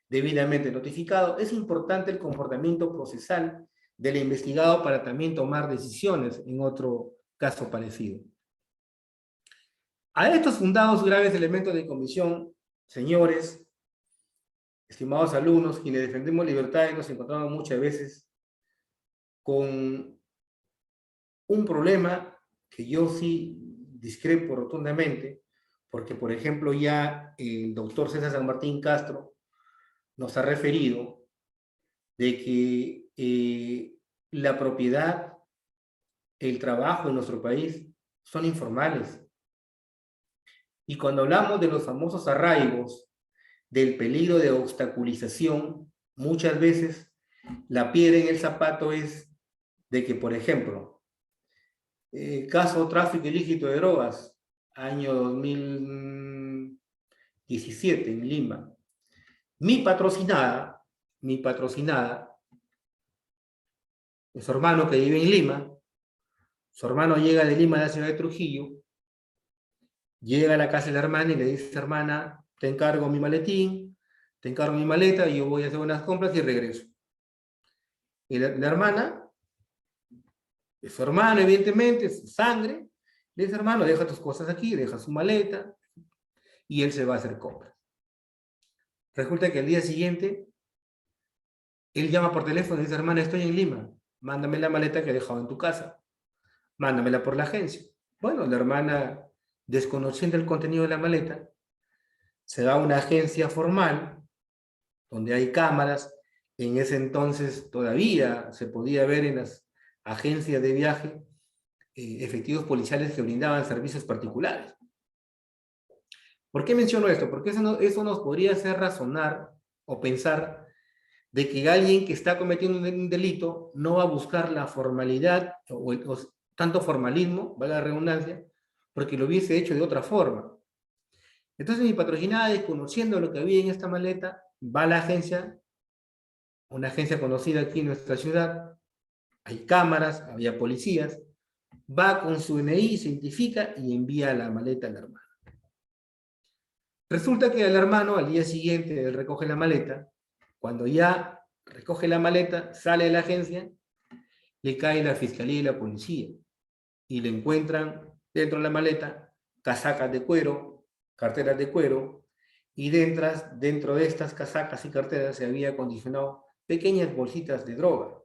debidamente notificado. Es importante el comportamiento procesal del investigado para también tomar decisiones en otro caso parecido. A estos fundados graves elementos de comisión, señores, estimados alumnos, quienes defendemos libertades, nos encontramos muchas veces con un problema que yo sí discrepo rotundamente, porque, por ejemplo, ya el doctor César San Martín Castro nos ha referido de que la propiedad, el trabajo en nuestro país son informales. Y cuando hablamos de los famosos arraigos, del peligro de obstaculización, muchas veces la piedra en el zapato es de que, por ejemplo, caso tráfico ilícito de drogas, año 2017 en Lima. Mi patrocinada, su hermano que vive en Lima, su hermano llega de Lima a la ciudad de Trujillo, llega a la casa de la hermana y le dice, hermana, te encargo mi maletín, te encargo mi maleta, y yo voy a hacer unas compras y regreso. Y la hermana, es su hermano, evidentemente, es su sangre, le dice, hermano, deja tus cosas aquí, deja su maleta, y él se va a hacer compras. Resulta que al día siguiente, él llama por teléfono y dice, hermana, estoy en Lima, mándame la maleta que he dejado en tu casa, mándamela por la agencia. Bueno, la hermana, desconociendo el contenido de la maleta, se va a una agencia formal, donde hay cámaras. En ese entonces todavía se podía ver en las agencias de viaje efectivos policiales que brindaban servicios particulares. ¿Por qué menciono esto? Porque eso nos podría hacer razonar o pensar de que alguien que está cometiendo un delito no va a buscar la formalidad o tanto formalismo, valga la redundancia, porque lo hubiese hecho de otra forma. Entonces mi patrocinada, desconociendo lo que había en esta maleta, va a la agencia, una agencia conocida aquí en nuestra ciudad, hay cámaras, había policías, va con su DNI, se identifica y envía la maleta al hermano. Resulta que el hermano, al día siguiente, él recoge la maleta. Cuando ya recoge la maleta, sale de la agencia, le cae la fiscalía y la policía, y le encuentran dentro de la maleta casacas de cuero, carteras de cuero, y dentro de estas casacas y carteras se había acondicionado pequeñas bolsitas de droga,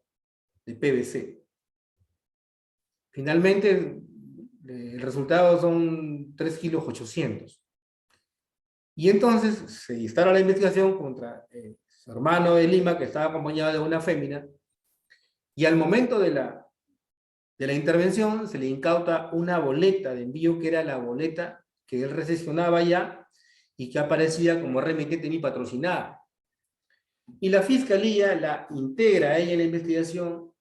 de PVC. Finalmente, el resultado son 3,8 kilos. Y entonces se instala la investigación contra su hermano de Lima, que estaba acompañado de una fémina, y al momento de la intervención se le incauta una boleta de envío que era la boleta que él recepcionaba ya y que aparecía como remitente mi patrocinada. Y la fiscalía la integra a ella en la investigación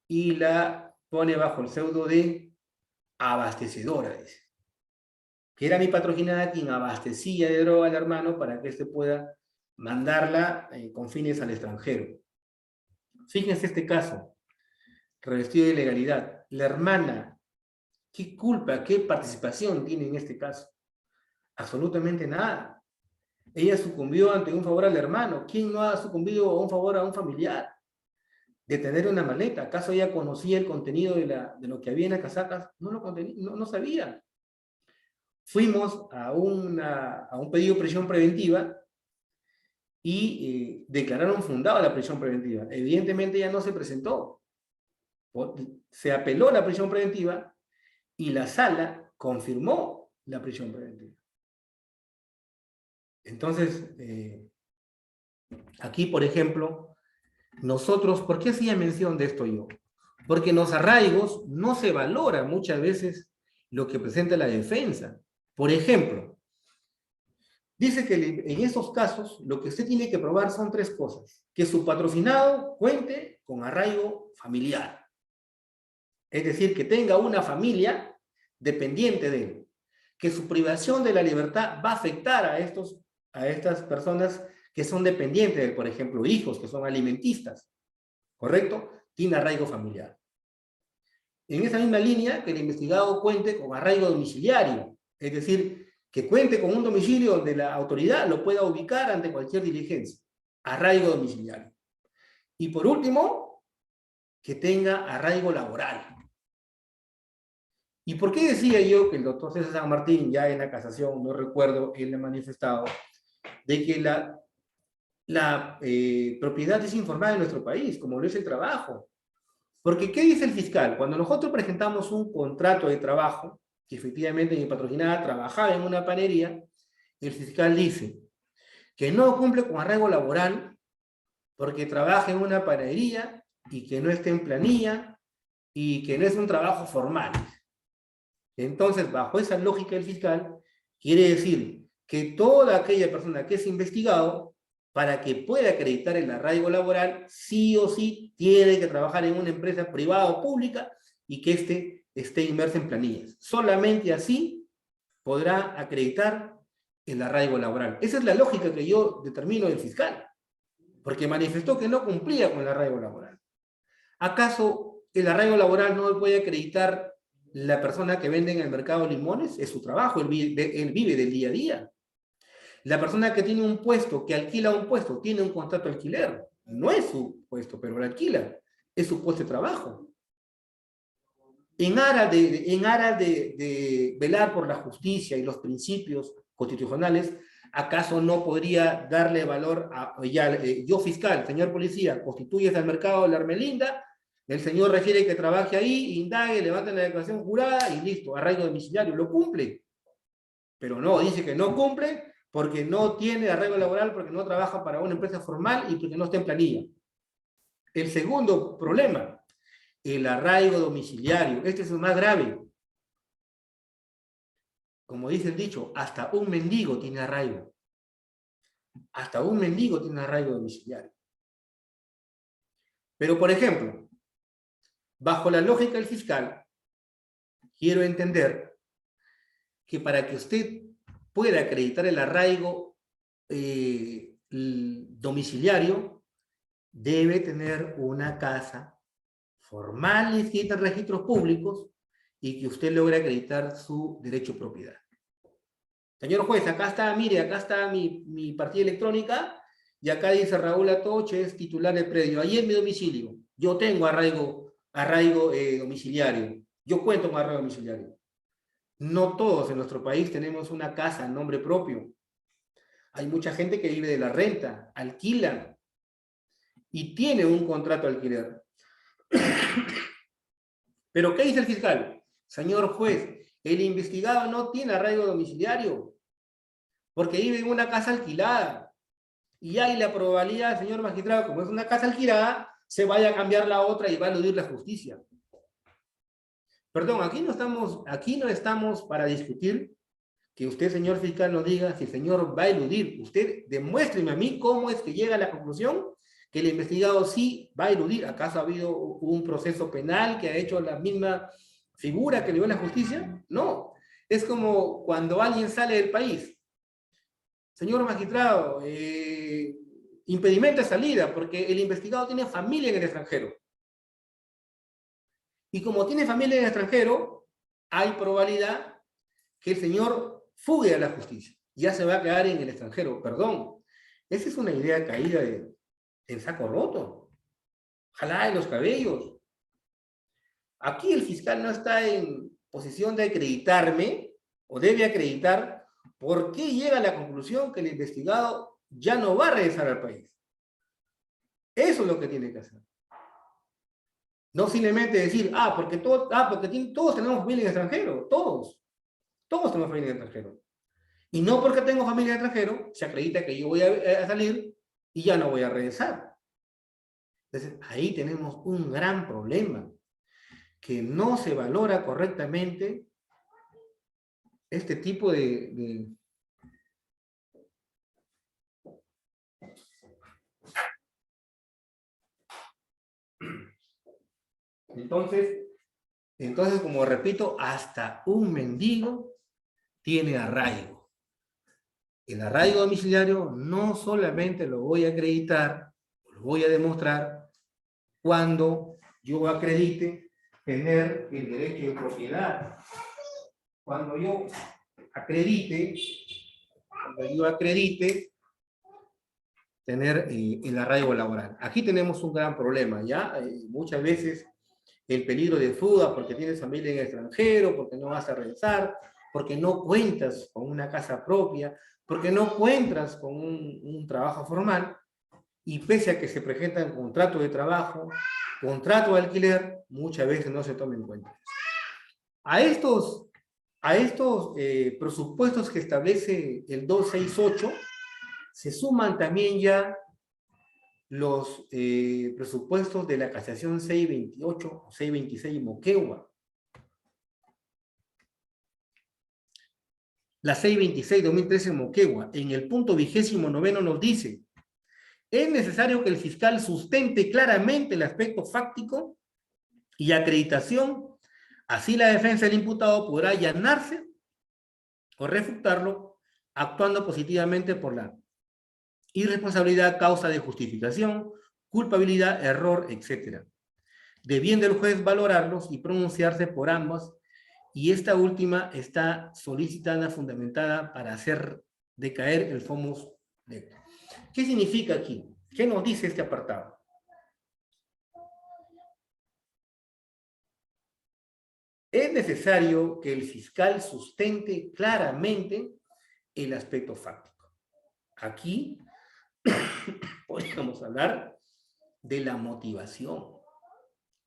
y la pone bajo el pseudo de abastecedora, dice. Que era mi patrocinada quien abastecía de droga al hermano para que éste pueda mandarla con fines al extranjero. Fíjense este caso, revestido de ilegalidad. La hermana, ¿qué culpa, qué participación tiene en este caso? Absolutamente nada. Ella sucumbió ante un favor al hermano. ¿Quién no ha sucumbido a un favor a un familiar? De tener una maleta. ¿Acaso ella conocía el contenido de lo que había en las casacas? No sabía. Fuimos a un pedido de prisión preventiva y declararon fundada la prisión preventiva. Evidentemente ella no se presentó. Se apeló la prisión preventiva y la sala confirmó la prisión preventiva. Entonces, aquí, por ejemplo, nosotros, ¿por qué hacía mención de esto yo? Porque en los arraigos no se valora muchas veces lo que presenta la defensa. Por ejemplo, dice que en estos casos lo que usted tiene que probar son tres cosas. Que su patrocinado cuente con arraigo familiar. Es decir, que tenga una familia dependiente de él. Que su privación de la libertad va a afectar a estas personas que son dependientes de él, por ejemplo, hijos que son alimentistas. ¿Correcto? Tiene arraigo familiar. En esa misma línea, que el investigado cuente con arraigo domiciliario. Es decir, que cuente con un domicilio donde la autoridad lo pueda ubicar ante cualquier diligencia. Arraigo domiciliario. Y por último, que tenga arraigo laboral. ¿Y por qué decía yo que el doctor César San Martín, ya en la casación, no recuerdo, él ha manifestado, de que la propiedad es informal en nuestro país, como lo es el trabajo? Porque, ¿qué dice el fiscal? Cuando nosotros presentamos un contrato de trabajo, que efectivamente mi patrocinada trabajaba en una panadería, el fiscal dice que no cumple con arraigo laboral porque trabaja en una panadería y que no esté en planilla y que no es un trabajo formal. Entonces, bajo esa lógica del fiscal, quiere decir que toda aquella persona que es investigado, para que pueda acreditar el arraigo laboral, sí o sí tiene que trabajar en una empresa privada o pública y que éste esté inmerso en planillas. Solamente así podrá acreditar el arraigo laboral. Esa es la lógica que yo determino del fiscal, porque manifestó que no cumplía con el arraigo laboral. ¿Acaso el arraigo laboral no lo puede acreditar la persona que vende en el mercado limones? Es su trabajo, él vive del día a día. La persona que tiene un puesto, que alquila un puesto, tiene un contrato de alquiler. No es su puesto, pero lo alquila. Es su puesto de trabajo. En aras de velar por la justicia y los principios constitucionales, ¿acaso no podría darle valor a, yo fiscal, señor policía, constituyes al mercado de la Ermelinda, el señor refiere que trabaje ahí, indague, levanta la declaración jurada y listo, arraigo domiciliario, lo cumple? Pero no, dice que no cumple porque no tiene arraigo laboral, porque no trabaja para una empresa formal y porque no está en planilla. El segundo problema, el arraigo domiciliario. Este es el más grave. Como dice el dicho, hasta un mendigo tiene arraigo. Hasta un mendigo tiene arraigo domiciliario. Pero, por ejemplo, bajo la lógica del fiscal, quiero entender que para que usted pueda acreditar el arraigo domiciliario, debe tener una casa formal inscrita en registros públicos y que usted logre acreditar su derecho a propiedad. Señor juez, acá está, mire, acá está mi partida electrónica y acá dice Raúl Atoche, es titular del predio. Ahí es mi domicilio. Yo tengo arraigo domiciliario. Yo cuento con arraigo domiciliario. No todos en nuestro país tenemos una casa en nombre propio. Hay mucha gente que vive de la renta, alquila y tiene un contrato de alquiler. ¿Pero qué dice el fiscal? Señor juez, el investigado no tiene arraigo domiciliario porque vive en una casa alquilada. Y hay la probabilidad, señor magistrado, como es una casa alquilada, se vaya a cambiar la otra y va a eludir la justicia. Perdón, aquí no estamos para discutir que usted, señor fiscal, nos diga si el señor va a eludir. Usted demuéstreme a mí cómo es que llega a la conclusión que el investigado sí va a eludir. ¿Acaso ha habido un proceso penal que ha hecho la misma figura que le dio la justicia? No. Es como cuando alguien sale del país. Señor magistrado, impedimento de salida, porque el investigado tiene familia en el extranjero. Y como tiene familia en el extranjero, hay probabilidad que el señor fugue a la justicia. Ya se va a quedar en el extranjero. Perdón. Esa es una idea caída en saco roto. Ojalá de los cabellos. Aquí el fiscal no está en posición de acreditarme, o debe acreditar, por qué llega a la conclusión que el investigado ya no va a regresar al país. Eso es lo que tiene que hacer. No simplemente decir, porque todos tenemos familia en el extranjero, todos tenemos familia en el extranjero. Y no porque tengo familia en el extranjero, se acredita que yo voy a salir y ya no voy a regresar. Entonces, ahí tenemos un gran problema, que no se valora correctamente este tipo de... Entonces, como repito, hasta un mendigo tiene arraigo. El arraigo domiciliario no solamente lo voy a acreditar, lo voy a demostrar cuando yo acredite tener el derecho de propiedad. Cuando yo acredite tener el arraigo laboral. Aquí tenemos un gran problema, ¿ya? Muchas veces el peligro de fuga porque tienes familia en el extranjero, porque no vas a regresar, porque no cuentas con una casa propia, porque no cuentas con un trabajo formal, y pese a que se presentan contrato de trabajo, contrato de alquiler, muchas veces no se toma en cuenta. A estos presupuestos que establece el 268, se suman también ya los presupuestos de la casación 628 o 626 Moquegua. La 626-2013 Moquegua, en el punto 29 nos dice: es necesario que el fiscal sustente claramente el aspecto fáctico y acreditación, así la defensa del imputado podrá allanarse o refutarlo actuando positivamente por la irresponsabilidad, causa de justificación, culpabilidad, error, etc. Debiendo el juez valorarlos y pronunciarse por ambos, y esta última está solicitada, fundamentada para hacer decaer el fomus lecto. ¿Qué significa aquí? ¿Qué nos dice este apartado? Es necesario que el fiscal sustente claramente el aspecto fáctico. Aquí podríamos hablar de la motivación,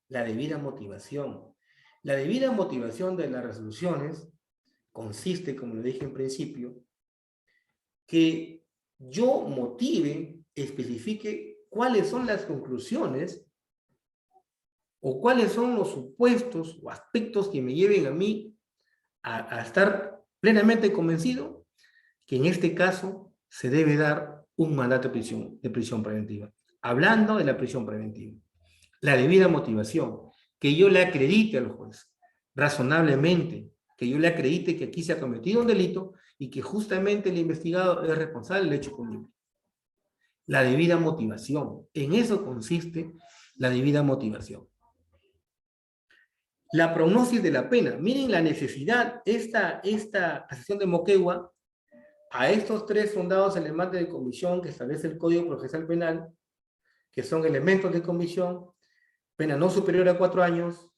la debida motivación. La debida motivación de las resoluciones consiste, como lo dije en principio, que yo motive, especifique cuáles son las conclusiones o cuáles son los supuestos o aspectos que me lleven a mí a estar plenamente convencido que en este caso se debe dar un mandato de prisión preventiva. Hablando de la prisión preventiva, la debida motivación, que yo le acredite al juez razonablemente, que yo le acredite que aquí se ha cometido un delito y que justamente el investigado es responsable del hecho punible. La debida motivación, en eso consiste la debida motivación. La prognosis de la pena. Miren la necesidad, esta casación de Moquegua, a estos tres fundados elementos de comisión que establece el Código Procesal Penal, que son elementos de comisión, pena no superior a 4 años,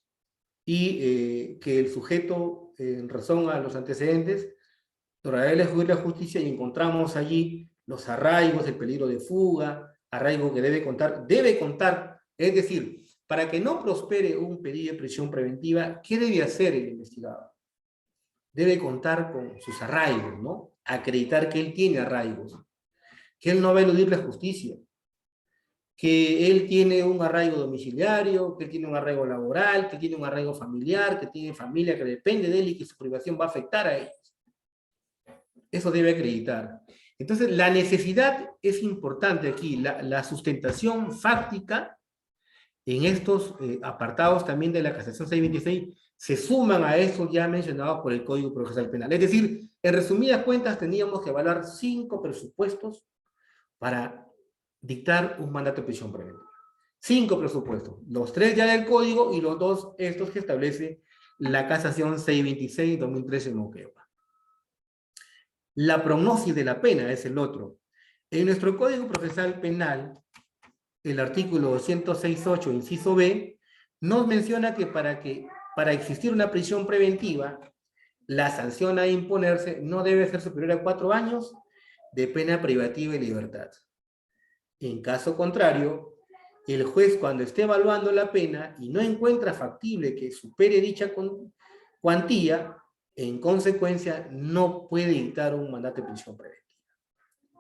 y que el sujeto, en razón a los antecedentes, logrará eludir la justicia, y encontramos allí los arraigos, el peligro de fuga, arraigo que debe contar, es decir, para que no prospere un pedido de prisión preventiva, ¿qué debe hacer el investigado? Debe contar con sus arraigos, ¿no? acreditar que él tiene arraigos, que él no va a eludir la justicia, que él tiene un arraigo domiciliario, que tiene un arraigo laboral, que tiene un arraigo familiar, que tiene familia que depende de él y que su privación va a afectar a ellos. Eso debe acreditar. Entonces, la necesidad es importante aquí, la sustentación fáctica en estos apartados también de la casación 626 se suman a esos ya mencionados por el Código Procesal Penal. Es decir, en resumidas cuentas, teníamos que evaluar 5 presupuestos para dictar un mandato de prisión preventiva. 5 presupuestos, los 3 ya del Código y los 2 estos que establece la casación 626-2013 en Moquegua. La prognosis de la pena es el otro. En nuestro Código Procesal Penal, el artículo 206.8, inciso B, nos menciona que para existir una prisión preventiva, la sanción a imponerse no debe ser superior a 4 años de pena privativa de libertad. En caso contrario, el juez, cuando esté evaluando la pena y no encuentra factible que supere dicha cuantía, en consecuencia no puede dictar un mandato de prisión preventiva.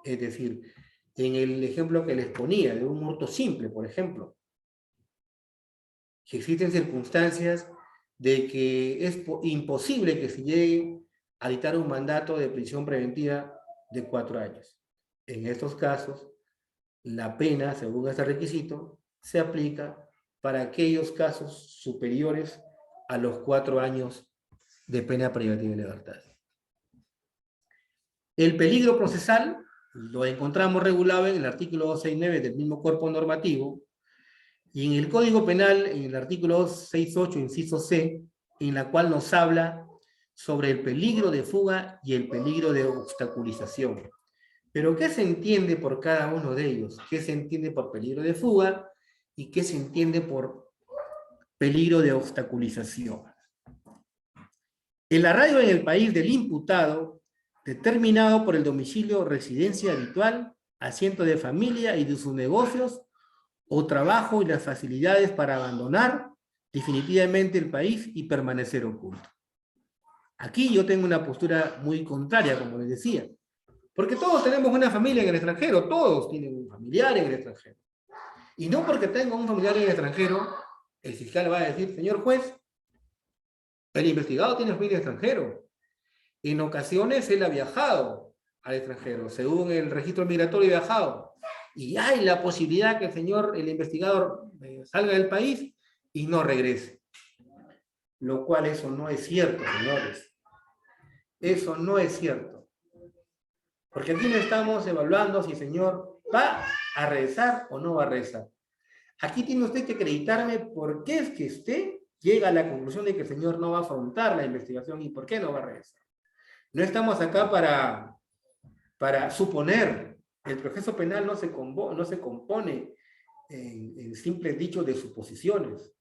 Es decir, en el ejemplo que les ponía de un hurto simple, por ejemplo, que existen circunstancias de que es imposible que se llegue a dictar un mandato de prisión preventiva de 4 años. En estos casos, la pena, según este requisito, se aplica para aquellos casos superiores a los 4 años de pena privativa de libertad. El peligro procesal lo encontramos regulado en el artículo 269 del mismo cuerpo normativo, y en el Código Penal, en el artículo 268, inciso C, en la cual nos habla sobre el peligro de fuga y el peligro de obstaculización. Pero ¿qué se entiende por cada uno de ellos? ¿Qué se entiende por peligro de fuga y qué se entiende por peligro de obstaculización? El arraigo en el país del imputado, determinado por el domicilio o residencia habitual, asiento de familia y de sus negocios, o trabajo y las facilidades para abandonar definitivamente el país y permanecer oculto. Aquí yo tengo una postura muy contraria, como les decía, porque todos tenemos una familia en el extranjero, todos tienen un familiar en el extranjero. Y no porque tenga un familiar en el extranjero, el fiscal va a decir, señor juez, el investigado tiene familia en el extranjero. En ocasiones él ha viajado al extranjero, según el registro migratorio viajado. Y hay la posibilidad que el investigador salga del país y no regrese. Lo cual eso no es cierto, señores. Eso no es cierto. Porque aquí no estamos evaluando si el señor va a regresar o no va a regresar. Aquí tiene usted que acreditarme por qué es que usted llega a la conclusión de que el señor no va a afrontar la investigación y por qué no va a regresar. No estamos acá para suponer. El proceso penal no se compone en simples dichos de suposiciones,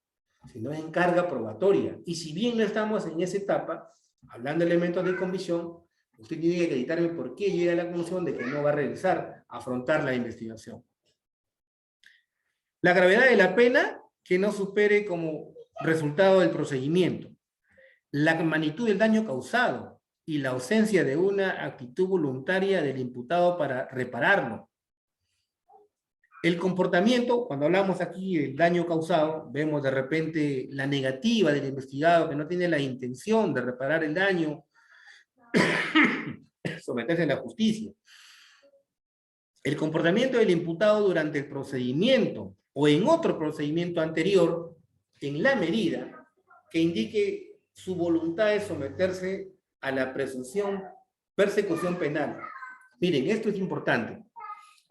sino en carga probatoria. Y si bien no estamos en esa etapa, hablando de elementos de convicción, usted tiene que acreditarme por qué llega a la conclusión de que no va a regresar a afrontar la investigación. La gravedad de la pena que no supere como resultado del procedimiento. La magnitud del daño causado y la ausencia de una actitud voluntaria del imputado para repararlo. El comportamiento, cuando hablamos aquí del daño causado, vemos de repente la negativa del investigado que no tiene la intención de reparar el daño, someterse a la justicia. El comportamiento del imputado durante el procedimiento o en otro procedimiento anterior, en la medida que indique su voluntad de someterse a la persecución penal. Miren, esto es importante.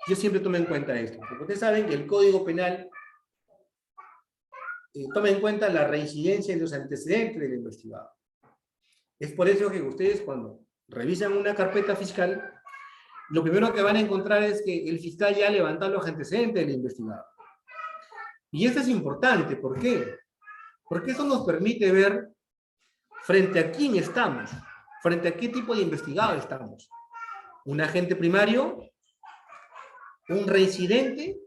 Yo siempre tomo en cuenta esto, porque ustedes saben que el Código Penal toma en cuenta la reincidencia en los antecedentes del investigado. Es por eso que ustedes cuando revisan una carpeta fiscal, lo primero que van a encontrar es que el fiscal ya ha levantado los antecedentes del investigado. Y esto es importante, ¿por qué? Porque eso nos permite ver frente a quién estamos, frente a qué tipo de investigado estamos. ¿Un agente primario? ¿Un reincidente?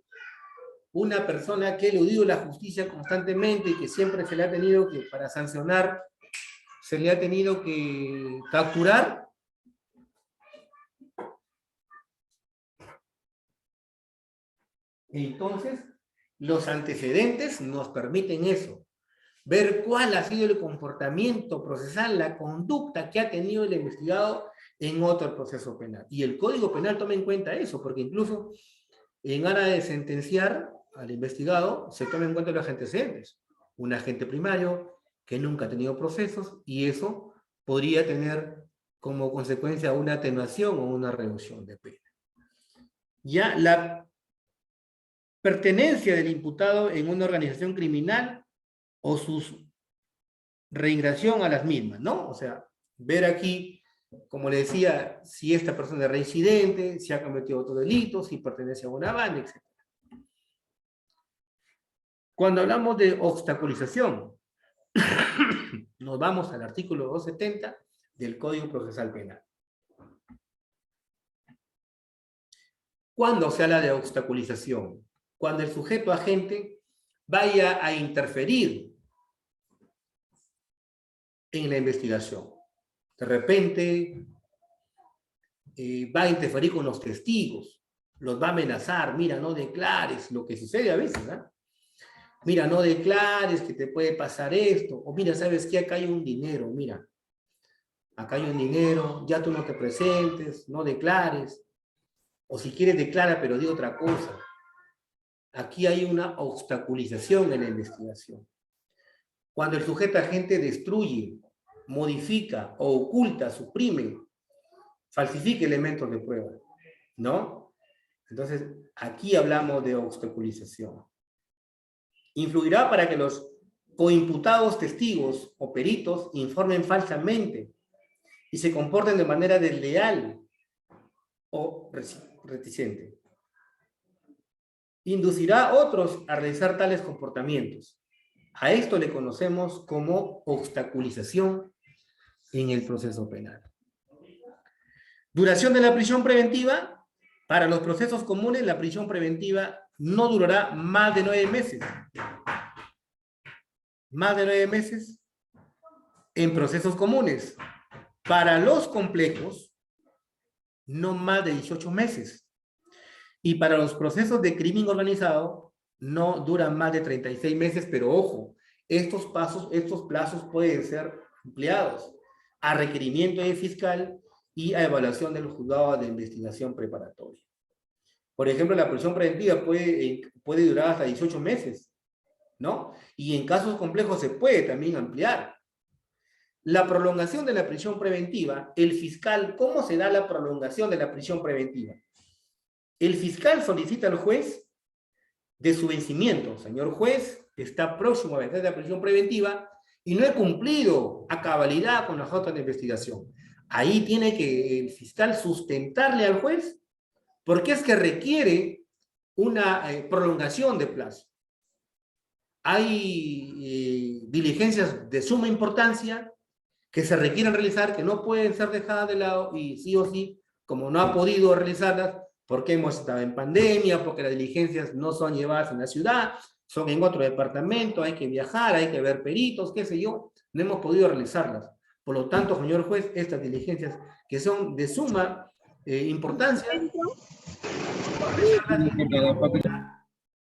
¿Una persona que ha eludido la justicia constantemente y que siempre se le ha tenido que, para sancionar, se le ha tenido que capturar? Entonces, los antecedentes nos permiten eso. Ver cuál ha sido el comportamiento procesal, la conducta que ha tenido el investigado en otro proceso penal. Y el Código Penal toma en cuenta eso, porque incluso en aras de sentenciar al investigado, se toma en cuenta los antecedentes. Un agente primario que nunca ha tenido procesos, y eso podría tener como consecuencia una atenuación o una reducción de pena. Ya la pertenencia del imputado en una organización criminal o su reintegración a las mismas, ¿no? O sea, ver aquí, como le decía, si esta persona es reincidente, si ha cometido otro delito, si pertenece a una banda, etc. Cuando hablamos de obstaculización, nos vamos al artículo 270 del Código Procesal Penal. ¿Cuándo se habla de obstaculización? Cuando el sujeto agente vaya a interferir en la investigación. De repente va a interferir con los testigos, los va a amenazar, mira, no declares, lo que sucede a veces, ¿no? Mira, no declares que te puede pasar esto, o mira, ¿sabes qué? Acá hay un dinero, mira, acá hay un dinero, ya tú no te presentes, no declares, o si quieres declara, pero di otra cosa. Aquí hay una obstaculización en la investigación. Cuando el sujeto agente destruye, modifica o oculta, suprime, falsifica elementos de prueba, ¿no? Entonces, aquí hablamos de obstaculización. Influirá para que los coimputados testigos o peritos informen falsamente y se comporten de manera desleal o reticente. Inducirá a otros a realizar tales comportamientos. A esto le conocemos como obstaculización en el proceso penal. Duración de la prisión preventiva. Para los procesos comunes, la prisión preventiva no durará más de 9 meses. Más de 9 meses en procesos comunes. Para los complejos, no más de 18 meses. Y para los procesos de crimen organizado, no duran más de 36 meses, pero ojo, estos plazos pueden ser ampliados a requerimiento del fiscal y a evaluación del juzgado de investigación preparatoria. Por ejemplo, la prisión preventiva puede durar hasta 18 meses, ¿no? Y en casos complejos se puede también ampliar. La prolongación de la prisión preventiva, el fiscal, ¿cómo se da la prolongación de la prisión preventiva? El fiscal solicita al juez de su vencimiento. Señor juez, está próximo a vencer la prisión preventiva y no he cumplido a cabalidad con las otras de investigación. Ahí tiene que el fiscal sustentarle al juez porque es que requiere una prolongación de plazo. Hay diligencias de suma importancia que se requieren realizar, que no pueden ser dejadas de lado y sí o sí, como no ha podido realizarlas, porque hemos estado en pandemia, porque las diligencias no son llevadas en la ciudad, son en otro departamento, hay que viajar, hay que ver peritos, qué sé yo, no hemos podido realizarlas. Por lo tanto, señor juez, estas diligencias que son de suma importancia,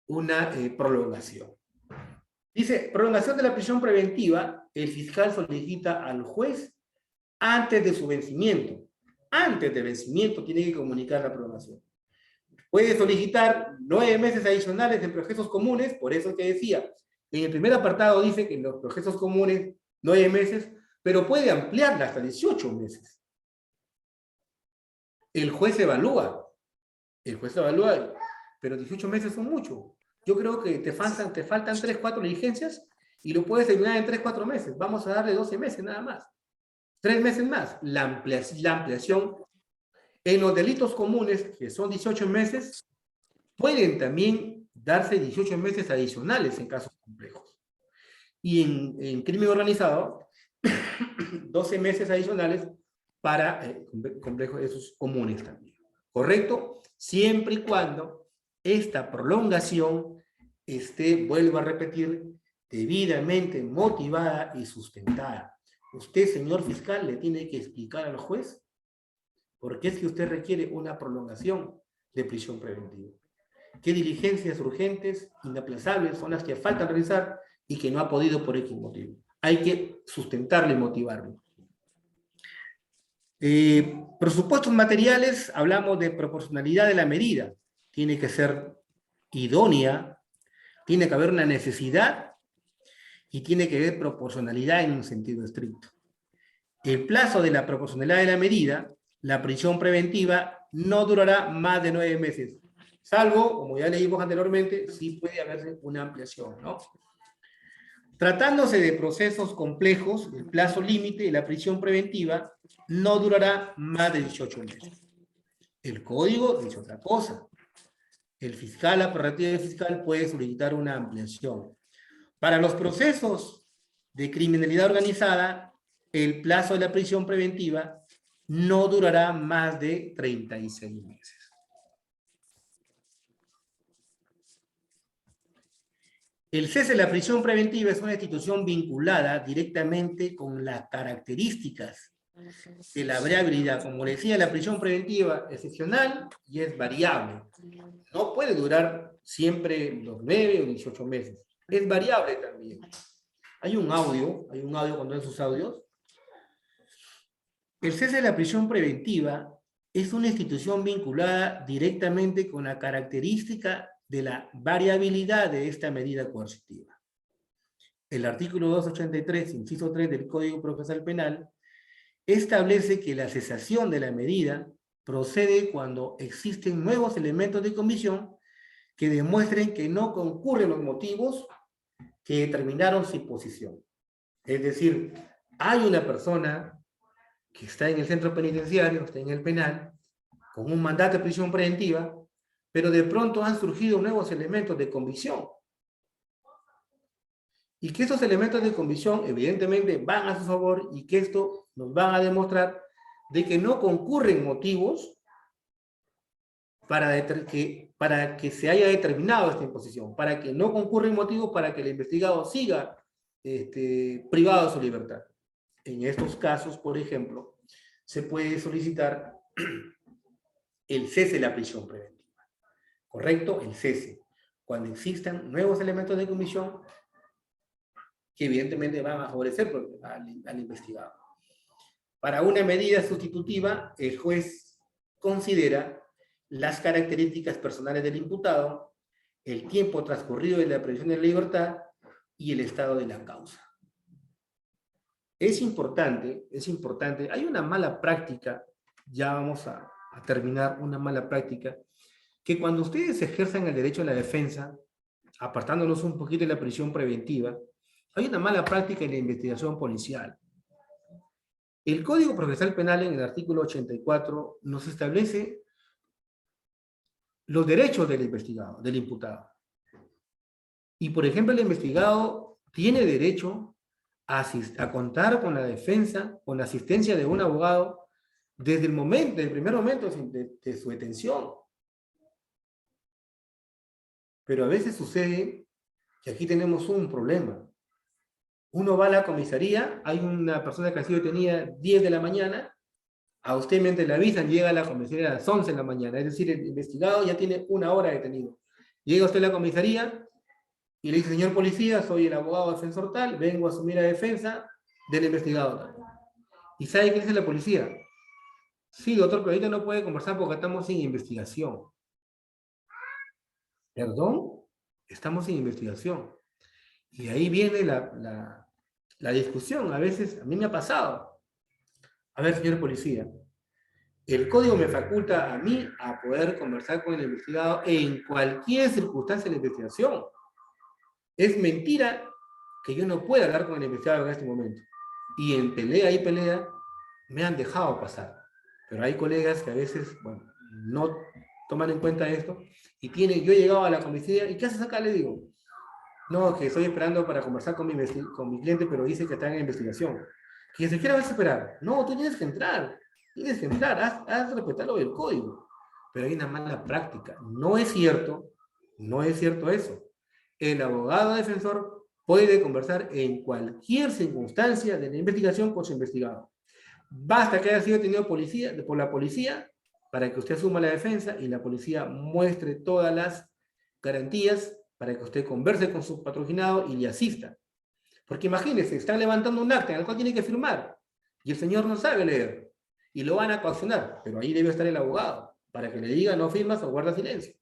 una prolongación. Dice, prolongación de la prisión preventiva, el fiscal solicita al juez antes de su vencimiento. Antes de vencimiento tiene que comunicar la prolongación. Puede solicitar 9 meses adicionales en procesos comunes, por eso que decía, en el primer apartado dice que en los procesos comunes 9 meses, pero puede ampliarla hasta 18 meses. El juez evalúa, pero 18 meses son mucho. Yo creo que te faltan 3, 4 diligencias y lo puedes terminar en 3, 4 meses. Vamos a darle 12 meses nada más. 3 meses más. La ampliación en los delitos comunes, que son 18 meses, pueden también darse 18 meses adicionales en casos complejos. Y en crimen organizado, 12 meses adicionales para complejos esos comunes también. ¿Correcto? Siempre y cuando esta prolongación esté, vuelvo a repetir, debidamente motivada y sustentada. Usted, señor fiscal, le tiene que explicar al juez por qué es que usted requiere una prolongación de prisión preventiva. qué diligencias urgentes, inaplazables son las que faltan realizar y que no ha podido por X motivo. Hay que sustentarlo y motivarlo. Presupuestos materiales, hablamos de proporcionalidad de la medida. Tiene que ser idónea, tiene que haber una necesidad y tiene que haber proporcionalidad en un sentido estricto. El plazo de la proporcionalidad de la medida, la prisión preventiva, no durará más de 9 meses, salvo, como ya leímos anteriormente, sí puede haberse una ampliación, ¿no? Tratándose de procesos complejos, el plazo límite de la prisión preventiva no durará más de 18 meses. El código dice otra cosa. El fiscal, la prerrogativa del fiscal puede solicitar una ampliación. Para los procesos de criminalidad organizada, el plazo de la prisión preventiva no durará más de 36 meses. El cese de la prisión preventiva es una institución vinculada directamente con las características de la variabilidad. Como le decía, la prisión preventiva es excepcional y es variable. No puede durar siempre los 9 o 18 meses. Es variable también. Hay un audio cuando ven sus audios. El cese de la prisión preventiva es una institución vinculada directamente con la característica de la variabilidad de esta medida coercitiva. El artículo 283, inciso 3 del Código Procesal Penal, establece que la cesación de la medida procede cuando existen nuevos elementos de comisión que demuestren que no concurren los motivos que determinaron su imposición. Es decir, hay una persona que está en el centro penitenciario, está en el penal, con un mandato de prisión preventiva, pero de pronto han surgido nuevos elementos de convicción. Y que estos elementos de convicción evidentemente van a su favor y que esto nos van a demostrar de que no concurren motivos para que se haya determinado esta imposición, para que no concurren motivos para que el investigado siga privado de su libertad. En estos casos, por ejemplo, se puede solicitar el cese de la prisión preventiva. ¿Correcto? El cese. Cuando existan nuevos elementos de comisión que evidentemente van a favorecer al investigado. Para una medida sustitutiva, el juez considera las características personales del imputado, el tiempo transcurrido de la prisión de la libertad y el estado de la causa. Es importante, hay una mala práctica, ya vamos a terminar, una mala práctica, que cuando ustedes ejerzan el derecho a la defensa, apartándonos un poquito de la prisión preventiva, hay una mala práctica en la investigación policial. El Código Procesal Penal en el artículo 84 nos establece los derechos del investigado, del imputado. Y por ejemplo, el investigado tiene derecho a contar con la defensa, con la asistencia de un abogado desde el primer momento de su detención. Pero a veces sucede que aquí tenemos un problema. Uno va a la comisaría, hay una persona que ha sido detenida 10 de la mañana, a usted mientras le avisan llega a la comisaría a las 11 de la mañana, es decir, el investigado ya tiene una hora detenido. Llega usted a la comisaría y le dice, señor policía, soy el abogado defensor tal, vengo a asumir la defensa del investigado tal. ¿Y sabe qué dice la policía? Sí, doctor, pero ahorita no puede conversar porque estamos sin investigación. ¿Perdón? Estamos sin investigación. Y ahí viene la discusión. A veces, a mí me ha pasado. A ver, señor policía, el código me faculta a mí a poder conversar con el investigado en cualquier circunstancia de la investigación. Es mentira que yo no pueda hablar con el investigador en este momento. Y en pelea y pelea me han dejado pasar. Pero hay colegas que a veces, bueno, no toman en cuenta esto y yo he llegado a la comisaría y ¿qué haces acá? Le digo, no, que estoy esperando para conversar con mi cliente, pero dice que está en investigación. Que ni siquiera vas a esperar. No, tú tienes que entrar, haz de respetar lo del código. Pero hay una mala práctica. No es cierto eso. El abogado defensor puede conversar en cualquier circunstancia de la investigación con su investigado. Basta que haya sido detenido por la policía para que usted asuma la defensa y la policía muestre todas las garantías para que usted converse con su patrocinado y le asista. Porque imagínense, están levantando un acta en el cual tiene que firmar y el señor no sabe leer y lo van a coaccionar, pero ahí debe estar el abogado para que le diga no firmas o guarda silencio.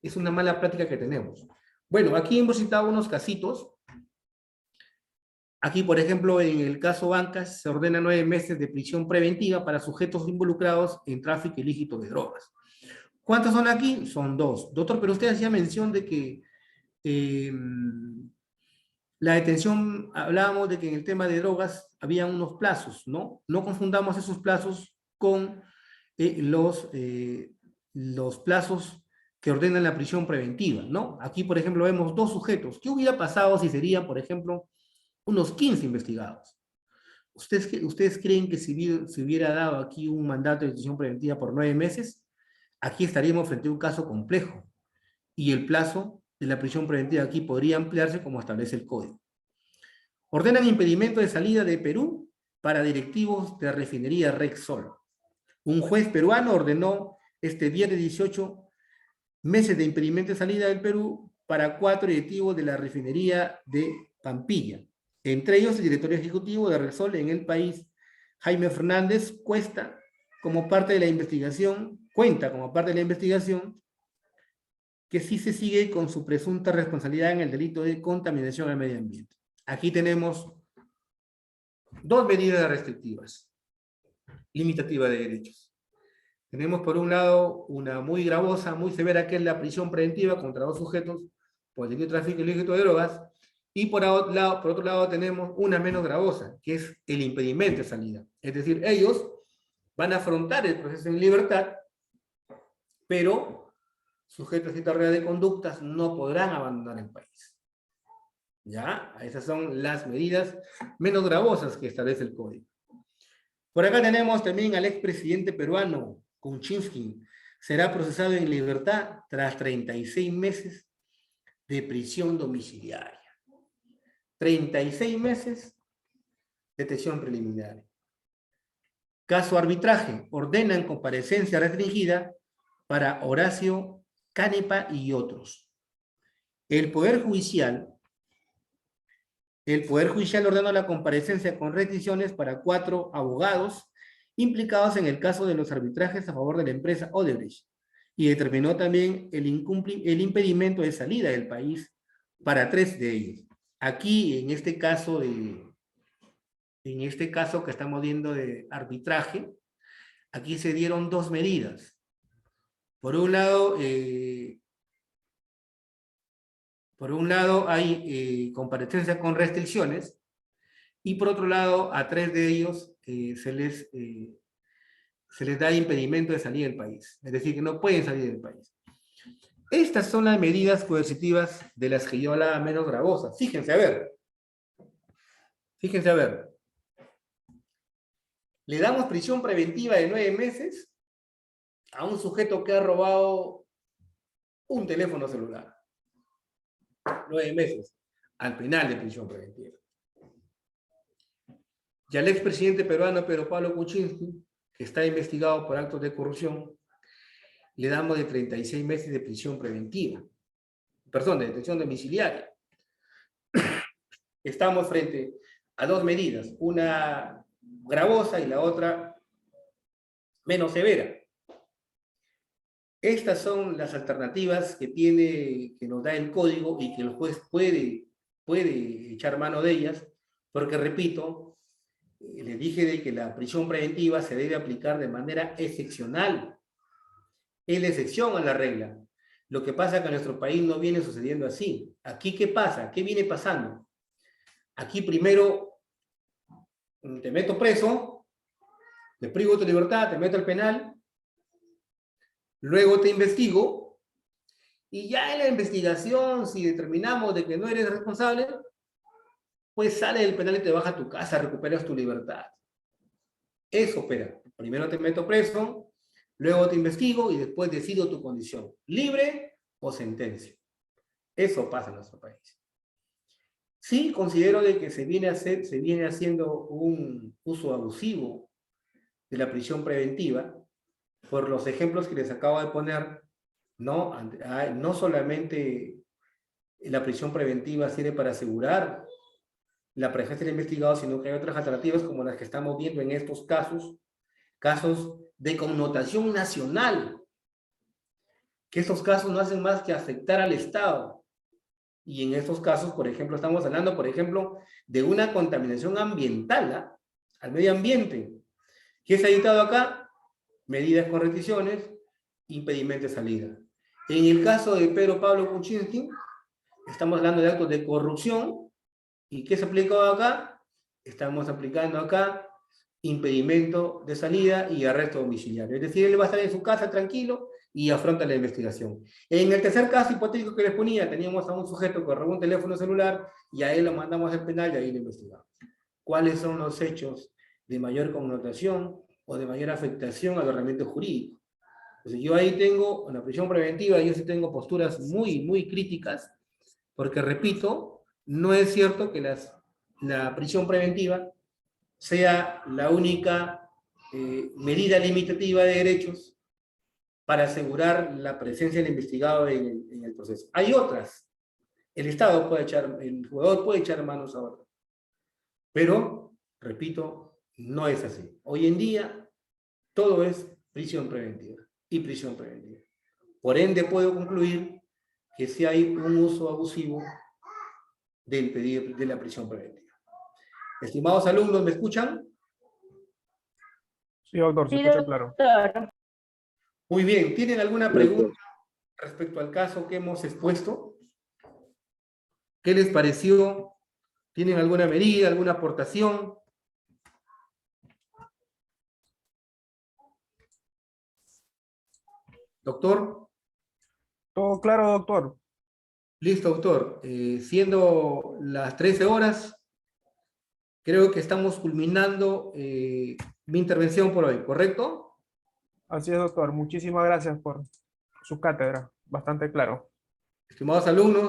Es una mala práctica que tenemos. Bueno, aquí hemos citado unos casitos. Aquí, por ejemplo, en el caso Bancas, se ordena 9 meses de prisión preventiva para sujetos involucrados en tráfico ilícito de drogas. ¿Cuántos son aquí? Son 2. Doctor, pero usted hacía mención de que la detención, hablábamos de que en el tema de drogas había unos plazos, ¿no? No confundamos esos plazos con los plazos que ordenan la prisión preventiva, ¿no? Aquí, por ejemplo, vemos 2 sujetos. ¿Qué hubiera pasado si serían, por ejemplo, unos 15 investigados? ¿Ustedes creen que si hubiera dado aquí un mandato de detención preventiva por 9 meses, aquí estaríamos frente a un caso complejo? Y el plazo de la prisión preventiva aquí podría ampliarse como establece el Código. Ordenan impedimento de salida de Perú para directivos de refinería Rexol. Un juez peruano ordenó este viernes 18 meses de impedimento de salida del Perú para 4 directivos de la refinería de Pampilla. Entre ellos el director ejecutivo de Rexol en el país, Jaime Fernández, cuenta como parte de la investigación que sí se sigue con su presunta responsabilidad en el delito de contaminación al medio ambiente. Aquí tenemos 2 medidas restrictivas, limitativas de derechos. Tenemos por un lado una muy gravosa, muy severa, que es la prisión preventiva contra 2 sujetos por el delito de tráfico ilícito de drogas, y por otro lado tenemos una menos gravosa, que es el impedimento de salida. Es decir, ellos van a afrontar el proceso en libertad, pero sujetos a cierta regla de conductas no podrán abandonar el país. ¿Ya? Esas son las medidas menos gravosas que establece el Código. Por acá tenemos también al expresidente peruano, Kuczynski. Será procesado en libertad tras 36 meses de prisión domiciliaria. 36 meses de detención preliminar. Caso arbitraje. Ordenan comparecencia restringida para Horacio Canepa y otros. El Poder Judicial ordenó la comparecencia con restricciones para 4 abogados implicados en el caso de los arbitrajes a favor de la empresa Odebrecht y determinó también el impedimento de salida del país para 3 de ellos. Aquí, en este caso que estamos viendo de arbitraje, aquí se dieron 2 medidas. Por un lado hay comparecencia con restricciones y por otro lado a 3 de ellos se les da impedimento de salir del país. Es decir, que no pueden salir del país. Estas son las medidas coercitivas de las que yo hablaba menos gravosas. Fíjense, a ver. Le damos prisión preventiva de 9 meses a un sujeto que ha robado un teléfono celular. 9 meses al penal de prisión preventiva. Y al expresidente peruano Pedro Pablo Kuczynski, que está investigado por actos de corrupción, le damos de 36 meses de prisión preventiva. Perdón, de detención domiciliaria. Estamos frente a 2 medidas, una gravosa y la otra menos severa. Estas son las alternativas que nos da el Código y que el juez puede echar mano de ellas, porque repito, les dije de que la prisión preventiva se debe aplicar de manera excepcional. Es la excepción a la regla. Lo que pasa es que en nuestro país no viene sucediendo así. Aquí, ¿qué pasa? ¿Qué viene pasando? Aquí primero te meto preso, te privo de tu libertad, te meto al penal, luego te investigo, y ya en la investigación, si determinamos de que no eres responsable, pues sale del penal y te baja a tu casa, recuperas tu libertad. Eso opera. Primero te meto preso, luego te investigo y después decido tu condición, libre o sentencia. Eso pasa en nuestro país. Sí, considero de que se viene haciendo un uso abusivo de la prisión preventiva, por los ejemplos que les acabo de poner No solamente la prisión preventiva sirve para asegurar la presencia del investigado, sino que hay otras alternativas como las que estamos viendo en estos casos de connotación nacional, que estos casos no hacen más que afectar al Estado. Y en estos casos, por ejemplo, estamos hablando, por ejemplo, de una contaminación ambiental, ¿ah? Al medio ambiente. ¿Qué se ha dictado acá? Medidas con restricciones, impedimento de salida. En el caso de Pedro Pablo Kuczynski, estamos hablando de actos de corrupción. ¿Y qué se ha aplicado acá? Estamos aplicando acá impedimento de salida y arresto domiciliario. Es decir, él va a estar en su casa tranquilo y afronta la investigación. En el tercer caso hipotético que les ponía, teníamos a un sujeto que robó un teléfono celular y a él lo mandamos al penal y ahí lo investigamos. ¿Cuáles son los hechos de mayor connotación o de mayor afectación al ordenamiento jurídico? Entonces yo ahí tengo, en la prisión preventiva, yo sí tengo posturas muy, muy críticas, porque repito, no es cierto que la prisión preventiva sea la única medida limitativa de derechos para asegurar la presencia del investigado en el proceso. Hay otras. El Estado puede el jugador puede echar manos a otras. Pero, repito, no es así. Hoy en día, todo es prisión preventiva y prisión preventiva. Por ende, puedo concluir que sí hay un uso abusivo del pedido de la prisión preventiva. Estimados alumnos, ¿me escuchan? Sí, doctor, se Sí, escucha claro. doctor. Muy bien, ¿tienen alguna pregunta respecto al caso que hemos expuesto? ¿Qué les pareció? ¿Tienen alguna medida, alguna aportación? Doctor. Todo claro, doctor. Listo, doctor. Siendo las 13 horas, creo que estamos culminando mi intervención por hoy, ¿correcto? Así es, doctor. Muchísimas gracias por su cátedra. Bastante claro. Estimados alumnos,